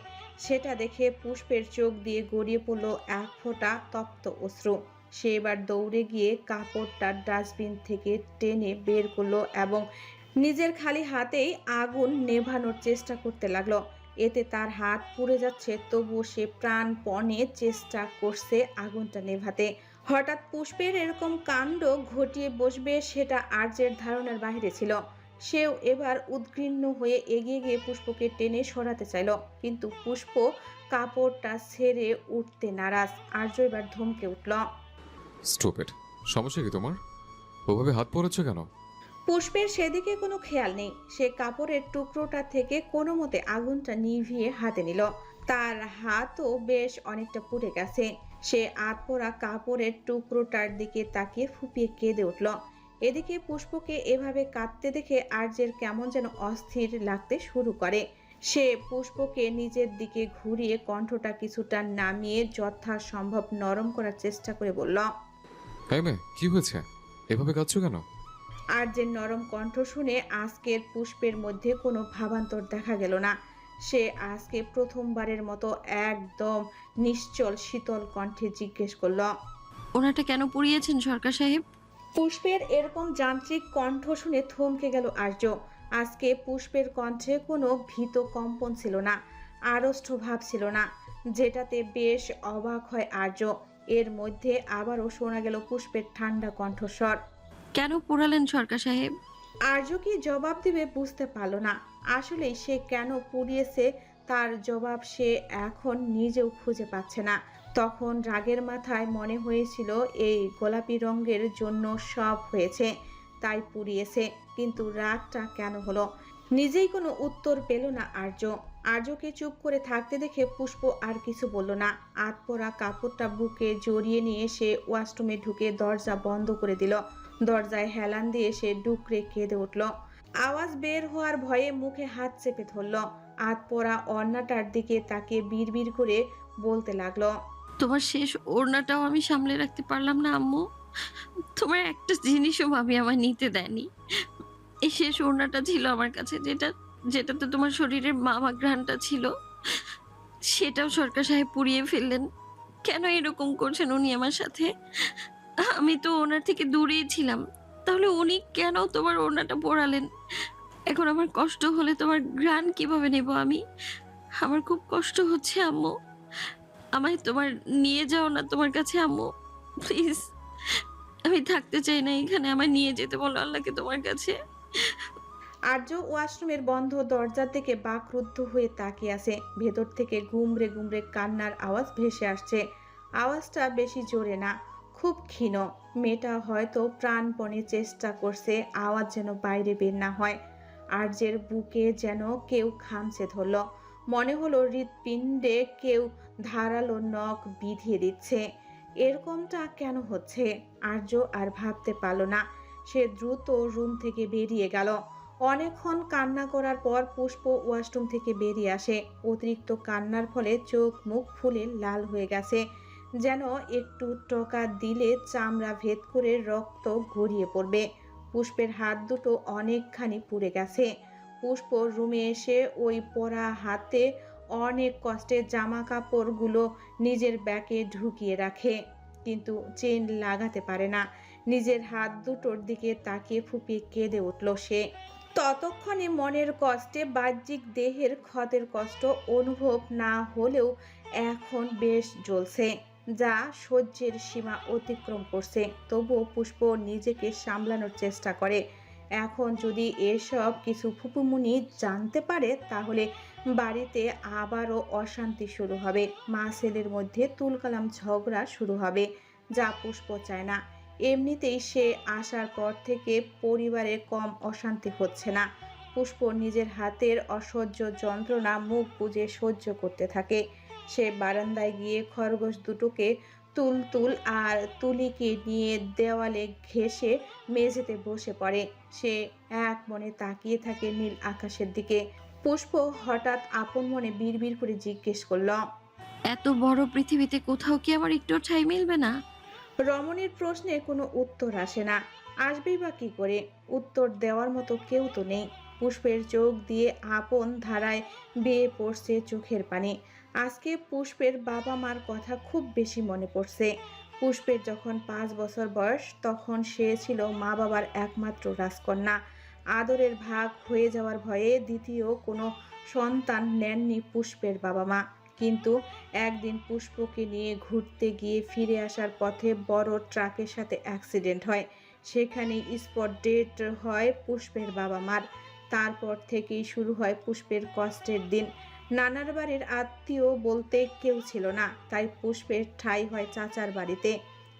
সেটা দেখে পুষ্পের চোখ দিয়ে গড়িয়ে পড়ল এক ফোঁটা তপ্ত অশ্রু। সে এবার দৌড়ে গিয়ে কাপড়টা ডাস্টবিন থেকে টেনে বের করলো এবং নিজের খালি হাতেই আগুন নেভানোর চেষ্টা করতে লাগলো। এতে তার হাত পুড়ে যাচ্ছে, তবুও সে প্রাণপণে চেষ্টা করছে আগুনটা নেভাতে। হঠাৎ পুষ্পের এরকম কাণ্ড ঘটিয়ে বসবে সেটা আর্যের ধারণার বাইরে ছিল। সেও এবার উদ্গ্রীন্ন হয়ে এগিয়ে গিয়ে পুষ্পকে টেনে সরাতে চাইল, কিন্তু পুষ্প কাপড়টা ছেড়ে উঠতে নারাজ। আর্য এবার ধমকে উঠল। স্টুপিড। সমস্যা কি তোমার? ওভাবে হাত পড়েছ কেন? পুষ্পের সেদিকে কোনো খেয়াল নেই। সে কাপড়ের টুকরোটা থেকে কোনো মতে আগুনটা নিভিয়ে হাতে নিল। তার হাতও বেশ অনেকটা পুড়ে গেছে। সে আধপোড়া কাপড়ের টুকরোটার দিকে তাকিয়ে ফুপিয়ে কেঁদে উঠল। এদিকে পুষ্পকে এভাবে কাঁদতে দেখে আর্যের কেমন যেন অস্থির লাগতে শুরু করে। সে পুষ্পকে নিজের দিকে ঘুরিয়ে কণ্ঠটা কিছুটা নামিয়ে যথাসম্ভব নরম করার চেষ্টা করে বলল, হ্যাঁ মেয়ে, কি হয়েছে? এভাবে কাঁদছো কেন? আর্যের নরম কণ্ঠ শুনে আজকের পুষ্পের মধ্যে কোনো ভাবান্তর দেখা গেল না। সে আজকে প্রথমবারের মতো একদম নিশ্চল শীতল কণ্ঠে জিজ্ঞেস করল। ওনাটা কেন পুড়িয়েছেন সরকার সাহেব? পুষ্পের এরকম যান্ত্রিক কণ্ঠ শুনে থমকে গেল আর্য। আজকে পুষ্পের কণ্ঠে কোনো ভীত কম্পন ছিল না, আড়ষ্ট ভাব ছিল না, যেটাতে বেশ অবাক হয় আর্য। এর মধ্যে আবারও শোনা গেল পুষ্পের ঠান্ডা কণ্ঠস্বর। কেন পোড়ালেন সরকার সাহেব? আর্য কি জবাব দিবে বুঝতে পারল না। আসলেই সে কেন পুড়িয়েছে তার জবাব সে এখন নিজেও খুঁজে পাচ্ছে না। তখন রাগের মাথায় মনে হয়েছিল এই গোলাপি রঙের জন্য সব হয়েছে, তাই পুড়িয়েছে। কিন্তু রাগটা কেন হলো? নিজেই কোনো উত্তর পেল না আর্য। আর্যকে চুপ করে থাকতে দেখে পুষ্প আর কিছু বলল না। আতপোড়া কাপড়টা বুকে জড়িয়ে নিয়ে সে ওয়াশরুমে ঢুকে দরজা বন্ধ করে দিল। দরজায় হেলান দিয়ে সে ডুকরে কেঁদে উঠল। আওয়াজ বের হওয়ার ভয়ে মুখে হাত চেপে ধরল। আতপোড়া ওড়নাটার দিকে তাকে বিড়বিড় করে বলতে লাগলো, তোমার শেষ ওড়নাটাও আমি সামলে রাখতে পারলাম না আম্মু। তোমার একটা জিনিসও ভাবি আমায় নিতে দেয়নি। এই শেষ ওড়নাটা ছিল আমার কাছে, যেটাতে তোমার শরীরের মামা ঘ্রাণটা ছিল, সেটাও সরকার সাহেব পুড়িয়ে ফেললেন। কেন এরকম করছেন উনি আমার সাথে? আমি তো ওনার থেকে দূরেই ছিলাম, তাহলে উনি কেন তোমার ওড়নাটা পোড়ালেন? এখন আমার কষ্ট হলে তোমার ঘ্রাণ কিভাবে নেব আমি? আমার খুব কষ্ট হচ্ছে আম্মু। আমায় তোমার নিয়ে যাও না তোমার কাছে আম্মু, প্লিজ। আমি থাকতে চাই না এখানে, আমায় নিয়ে যেতে বলো আল্লাহকে তোমার কাছে। আর্য ওয়াশরুমের বন্ধ দরজার দিকে বাকরুদ্ধ হয়ে তাকিয়ে আছে। ভেতর থেকে গুমরে গুমরে কান্নার আওয়াজ ভেসে আসছে। আওয়াজটা বেশি জোরে না, খুব ক্ষীণ। মেয়েটা হয়তো প্রাণপণে চেষ্টা করছে আওয়াজ যেন বাইরে বের না হয়। আর্যের বুকে যেন কেউ খামচে ধরল। মনে হলো হৃৎপিণ্ডে কেউ ধারালো নখ বিধিয়ে দিচ্ছে। এরকমটা কেন হচ্ছে আর্য আর ভাবতে পারল না। সে দ্রুত রুম থেকে বেরিয়ে গেল। অনেকক্ষণ কান্না করার পর পুষ্প ওয়াশরুম থেকে বেরিয়ে আসে। অতিরিক্ত কান্নার ফলে চোখ মুখ ফুলে লাল হয়ে গেছে, যেন একটু টোকা দিলে চামড়া ভেদ করে রক্ত গড়িয়ে পড়বে। পুষ্পের হাত দুটো অনেকখানি পুড়ে গেছে। পুষ্প রুমে এসে ওই পোড়া হাতে অনেক কষ্টে জামা কাপড়গুলো নিজের ব্যাগে ঢুকিয়ে রাখে, কিন্তু চেন লাগাতে পারে না। নিজের হাত দুটোর দিকে তাকিয়ে ফুপিয়ে কেঁদে উঠল সে। ততক্ষণে মনের কষ্টে বাহ্যিক দেহের ক্ষতের কষ্ট অনুভব না হলেও এখন বেশ জ্বলছে, যা সহ্যের সীমা অতিক্রম করছে। তবুও পুষ্প নিজেকে সামলানোর চেষ্টা করে। এখন যদি এসব কিছু ফুপুমুনি জানতে পারে তাহলে বাড়িতে আবারও অশান্তি শুরু হবে, মা ছেলের মধ্যে তুলকালাম ঝগড়া শুরু হবে, যা পুষ্প চায় না। এমনিতেই সে আসার পর থেকে পরিবারে কম অশান্তি হচ্ছে না। পুষ্প নিজের হাতের অসহ্য যন্ত্রণা মুখ বুজে সহ্য করতে থাকে। সে বারান্দায় গিয়ে খরগোশ দুটোকে তুলতুল আর তুলিকে নিয়ে দেওয়ালে ঘেঁষে মেঝেতে বসে পড়ে। সে এক মনে তাকিয়ে থাকে নীল আকাশের দিকে। পুষ্প হঠাৎ আপন মনে বিড়বিড় করে জিজ্ঞেস করল, এত বড় পৃথিবীতে কোথাও কি আমার একটু ঠাঁই মিলবে না? রমণীর প্রশ্নে কোনো উত্তর আসে না। আসবেই বা কি করে? উত্তর দেওয়ার মতো কেউ তো নেই। পুষ্পের চোখ দিয়ে আপন ধারায় বেয়ে পড়ছে চোখের পানি। আজকে পুষ্পের বাবা মার কথা খুব বেশি মনে পড়ছে। পুষ্পের যখন 5 বছর বয়স তখন সে ছিল মা বাবার একমাত্র রাজকন্যা। আদরের ভাগ হয়ে যাওয়ার ভয়ে দ্বিতীয় কোনো সন্তান নেননি পুষ্পের বাবা মা। কিন্তু একদিন পুষ্পকে নিয়ে ঘুরতে গিয়ে ফিরে আসার পথে বড় ট্রাকের সাথে অ্যাক্সিডেন্ট হয়। সেখানেই স্পট ডেট হয় পুষ্পের বাবা মার। তারপর থেকেই শুরু হয় পুষ্পের কষ্টের দিন। নানার বাড়ির আত্মীয় বলতে কেউ ছিল না, তাই পুষ্পের ঠাঁই হয় চাচার বাড়িতে।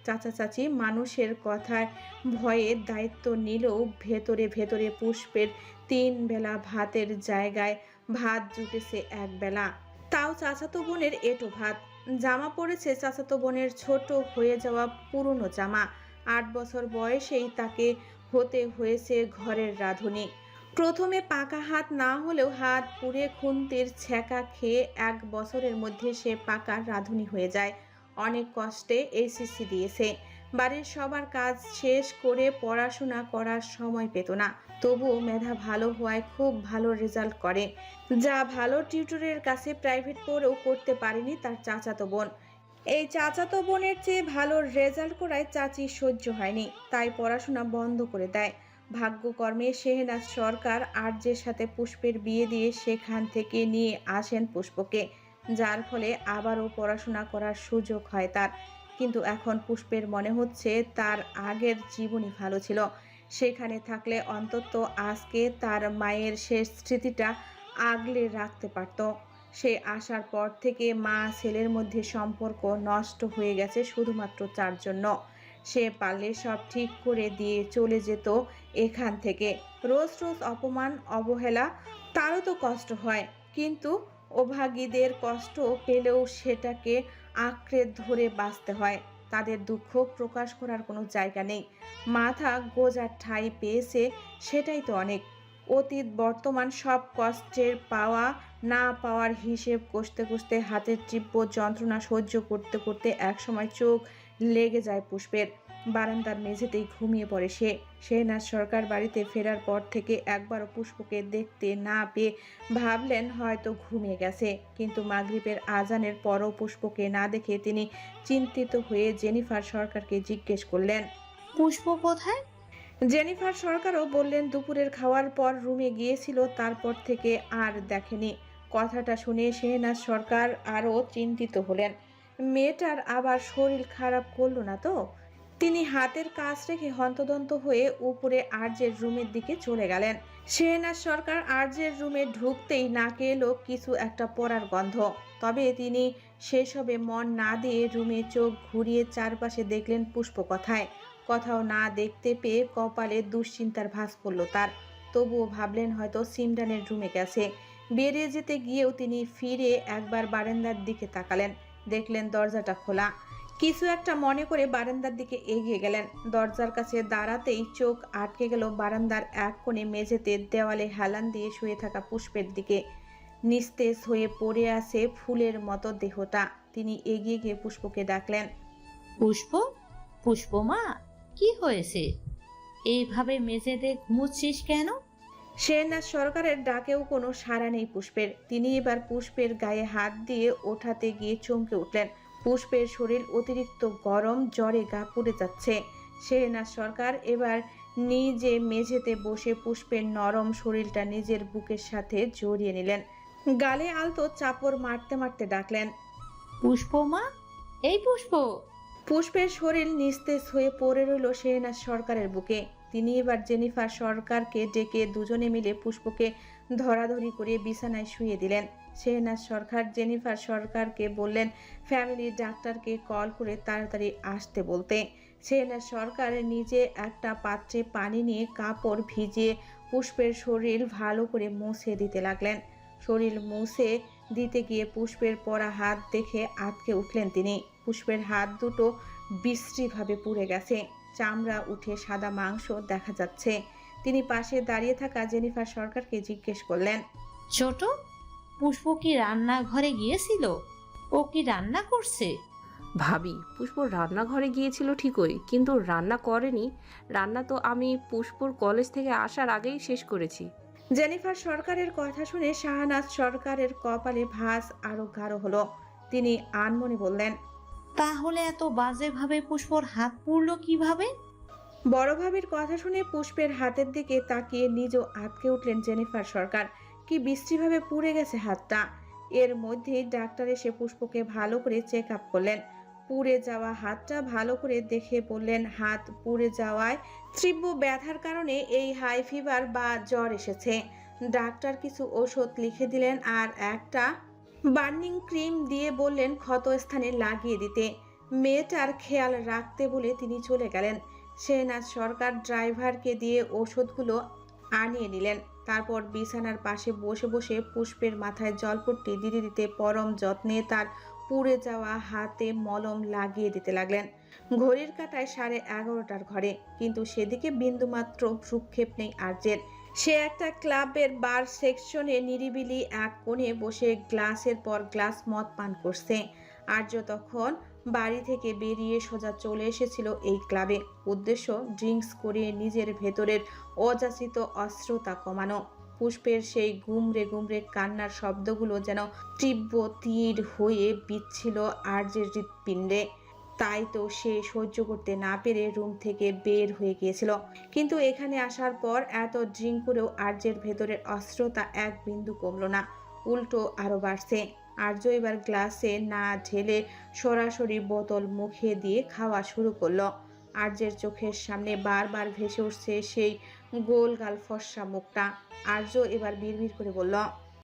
চাচা চাচি মানুষের কথায় ভয়ে দায়িত্ব নিলেও ভেতরে ভেতরে পুষ্পের 3 বেলা ভাতের জায়গায় ভাত জুটেছে 1 বেলা। তাও চাচাতো বোনের এঁটো ভাত। জামা পড়েছে চাচাতো বোনের ছোট হয়ে যাওয়া পুরনো জামা। 8 বছর বয়সেই তাকে হতে হয়েছে ঘরের রাঁধুনি। প্রথমে পাকা হাত না হলেও হাত পুড়ে খুন্তির ছ্যাঁকা খেয়ে 1 বছরের মধ্যে সে পাকা রাঁধুনি হয়ে যায়। অনেক কষ্টে এইচএসসি দিয়েছে। বাড়ির সবার কাজ শেষ করে পড়াশোনা করার সময় পেত না। তবুও মেধা ভালো হওয়ায় খুব ভালো রেজাল্ট করে, যা ভালো টিউটরের কাছে প্রাইভেট পড়েও করতে পারেনি তার চাচাতো বোন। এই চাচাতো বোনের চেয়ে ভালো রেজাল্ট করায় চাচি সহ্য হয়নি, তাই পড়াশোনা বন্ধ করে দেয়। ভাগ্যকর্মে শেহনাজ সরকার আর্যের সাথে পুষ্পের বিয়ে দিয়ে সেখান থেকে নিয়ে আসেন পুষ্পকে, যার ফলে আবারও পড়াশোনা করার সুযোগ হয় তার। কিন্তু এখন পুষ্পের মনে হচ্ছে তার আগের জীবনই ভালো ছিল। সেখানে থাকলে অন্তত আজকে তার মায়ের শেষ স্মৃতিটা আগলে রাখতে পারত। সে আসার পর থেকে মা ছেলের মধ্যে সম্পর্ক নষ্ট হয়ে গেছে শুধুমাত্র তার জন্য। সে পারলে সব ঠিক করে দিয়ে চলে যেত এখান থেকে। রোজ রোজ অপমান অবহেলা তারও তো কষ্ট হয়, কিন্তু অভাগীদের কষ্ট পেলেও সেটাকে আঁকড়ে ধরে বাঁচতে হয়। তাদের দুঃখ প্রকাশ করার কোনো জায়গা নেই। মাথা গোজার ঠাঁই পেয়েছে, সেটাই তো অনেক। অতীত বর্তমান সব কষ্টের পাওয়া না পাওয়ার হিসেব কষতে কষতে হাতের তীব্র যন্ত্রণা সহ্য করতে করতে একসময় চোখ লেগে যায় পুষ্পের। বারান্দার মেঝেতেই ঘুমিয়ে পড়ে সে। শেহনাজ সরকার বাড়িতে ফেরার পর থেকে একবারও পুষ্পকে দেখতে না পেয়ে ভাবলেন হয়তো ঘুমিয়ে গেছে, কিন্তু মাগরিবের আজানের পরও পুষ্পকে না দেখে তিনি চিন্তিত হয়ে জেনিফার সরকারকে জিজ্ঞেস করলেন, পুষ্প কোথায়? জেনিফার সরকারও বললেন দুপুরের খাওয়ার পর রুমে গিয়েছিল, তারপর থেকে আর দেখেনি। কথাটা শুনে শেহনাজ সরকার আরও চিন্তিত হলেন। মেয়েটার আবার শরীর খারাপ করলো না তো? তিনি হাতের কাজ রেখে হন্তদন্ত হয়ে উপরে আর্যের রুমের দিকে চলে গেলেন। শেহনাজ সরকার আর্যের রুমে ঢুকতেই নাকে এলো কিছু একটা পড়ার গন্ধ। তবে তিনি সেসবে মন না দিয়ে রুমে চোখ ঘুরিয়ে চারপাশে দেখলেন পুষ্প কোথাও না দেখতে পেয়ে কপালে দুশ্চিন্তার ভাঁজ পড়ল তার। তবুও ভাবলেন হয়তো সিমরানের রুমে গেছে। বেরিয়ে যেতে গিয়েও তিনি ফিরে একবার বারান্দার দিকে তাকালেন, দেখলেন দরজাটা খোলা। কিছু একটা মনে করে বারান্দার দিকে এগিয়ে গেলেন। দরজার কাছে দাঁড়াতেই চোখ আটকে গেল বারান্দার এক কোণে মেঝেতে দেওয়ালে হেলান দিয়ে শুয়ে থাকা পুষ্পের দিকে। নিস্তেজ হয়ে পড়ে আছে ফুলের মতো দেহটা। তিনি এগিয়ে গিয়ে পুষ্পকে ডাকলেন, পুষ্প, পুষ্প মা, কি হয়েছে? এইভাবে মেঝেতে ঘুমোচ্ছিস কেন? শেহনাজ সরকারের ডাকেও কোনো সাড়া নেই পুষ্পের। তিনি এবার পুষ্পের গায়ে হাত দিয়ে ওঠাতে গিয়ে চমকে উঠলেন। পুষ্পের শরীর অতিরিক্ত গরম, জ্বরে গা পুড়ে যাচ্ছে। শেহনাজ সরকার এবার নিজে মেঝেতে বসে পুষ্পের নরম শরীরটা নিজের বুকের সাথে জড়িয়ে নিলেন। গালে আলতো চাপড় মারতে মারতে ডাকলেন, পুষ্প মা, এই পুষ্প। পুষ্পের শরীর নিস্তেজ হয়ে পড়ে রইল শেহনাজ সরকারের বুকে। তিনি এবার জেনিফার সরকারকে ডেকে দুজনে মিলে পুষ্পকে ধরাধরি করে বিছানায় শুয়ে দিলেন। শেহনাজ সরকার জেনিফার সরকারকে বললেন ফ্যামিলি ডাক্তারকে কল করে তাড়াতাড়ি আসতে বলতে। শেহনাজ সরকার নিজে একটা পাত্রে পানি নিয়ে কাপড় ভিজিয়ে পুষ্পের শরীর ভালো করে মুছে দিতে লাগলেন। শরীর মুছে দিতে গিয়ে পুষ্পের পরা হাত দেখে আঁতকে উঠলেন তিনি। পুষ্পের হাত দুটো বিশ্রীভাবে পুড়ে গেছে, চামড়া উঠে সাদা মাংস দেখা যাচ্ছে। তিনি পাশে দাঁড়িয়ে থাকা জেনিফার সরকারকে জিজ্ঞেস করলেন, ছোট, পুষ্প কি রান্নাঘরে গিয়েছিল? ও কি রান্না করছে? ভাবি, পুষ্প রান্নাঘরে গিয়েছিল ঠিকই, কিন্তু রান্না করেনি। রান্না তো আমি পুষ্পর কলেজ থেকে আসার আগেই শেষ করেছি। জেনিফার সরকারের কথা শুনে শাহনাজ সরকারের কপালে ভাঁজ আরো গাঢ় হলো। তিনি আনমনে বললেন, তাহলে এত বাজেভাবে পুষ্পর হাত পুড়লো কিভাবে? বড় ভাবির কথা শুনে পুষ্পের হাতের দিকে তাকিয়ে নিজেও আটকে উঠলেন জেনিফার সরকার। কি বিশ্রীভাবে পুড়ে গেছে হাতটা। এর মধ্যেই ডাক্তার এসে পুষ্পকে ভালো করে চেক আপ করলেন। পুড়ে যাওয়া হাতটা ভালো করে দেখে বললেন হাত পুড়ে যাওয়ায় তীব্র ব্যথার কারণে এই হাই ফিভার বা জ্বর এসেছে। ডাক্তার কিছু ওষুধ লিখে দিলেন আর একটা বার্নিং ক্রিম দিয়ে বললেন ক্ষত স্থানে লাগিয়ে দিতে। মেয়েটার খেয়াল রাখতে বলে তিনি চলে গেলেন। শেহনাজ সরকার ড্রাইভারকে দিয়ে ওষুধগুলো আনিয়ে নিলেন। তারপর বিছানার পাশে বসে বসে পুষ্পের মাথায় জলপট্টি দিতে দিতে পরম যত্নে তার পুড়ে যাওয়া হাতে মলম লাগিয়ে দিতে লাগলেন। ঘড়ির কাঁটায় 11:30টার ঘরে, কিন্তু সেদিকে বিন্দুমাত্র ভ্রুক্ষেপ নেই আর্যের। সে একটা ক্লাবের বার সেকশনে নিরিবিলি এক কোণে বসে গ্লাসের পর গ্লাস মদ পান করছে। আর্য তখন বাড়ি থেকে বেরিয়ে সোজা চলে এসেছিল এই ক্লাবে। উদ্দেশ্য ড্রিঙ্কস করে নিজের ভেতরের অযাচিত অশ্রুতা কমানো। পুষ্পের সেই গুমরে গুমরে কান্নার শব্দগুলো যেন তীব্র তীর হয়ে বিচ্ছিল আর্যের হৃৎপিণ্ডে। তাই তো সে সহ্য করতে না পেরে রুম থেকে বের হয়ে গিয়েছিল। কিন্তু এখানে আসার পর এত ড্রিঙ্ক করেও আর্যের ভেতরের অস্ত্রতা এক বিন্দু কমলো না, উল্টো আরো বাড়ছে। আর্য এবার গ্লাসে না ঢেলে সরাসরি বোতল মুখে দিয়ে খাওয়া শুরু করলো। আর্যের চোখের সামনে বারবার ভেসে উঠছে সেই গোল গাল ফর্সা মুখটা। আর্য এবার বিড়বিড় করে বলল,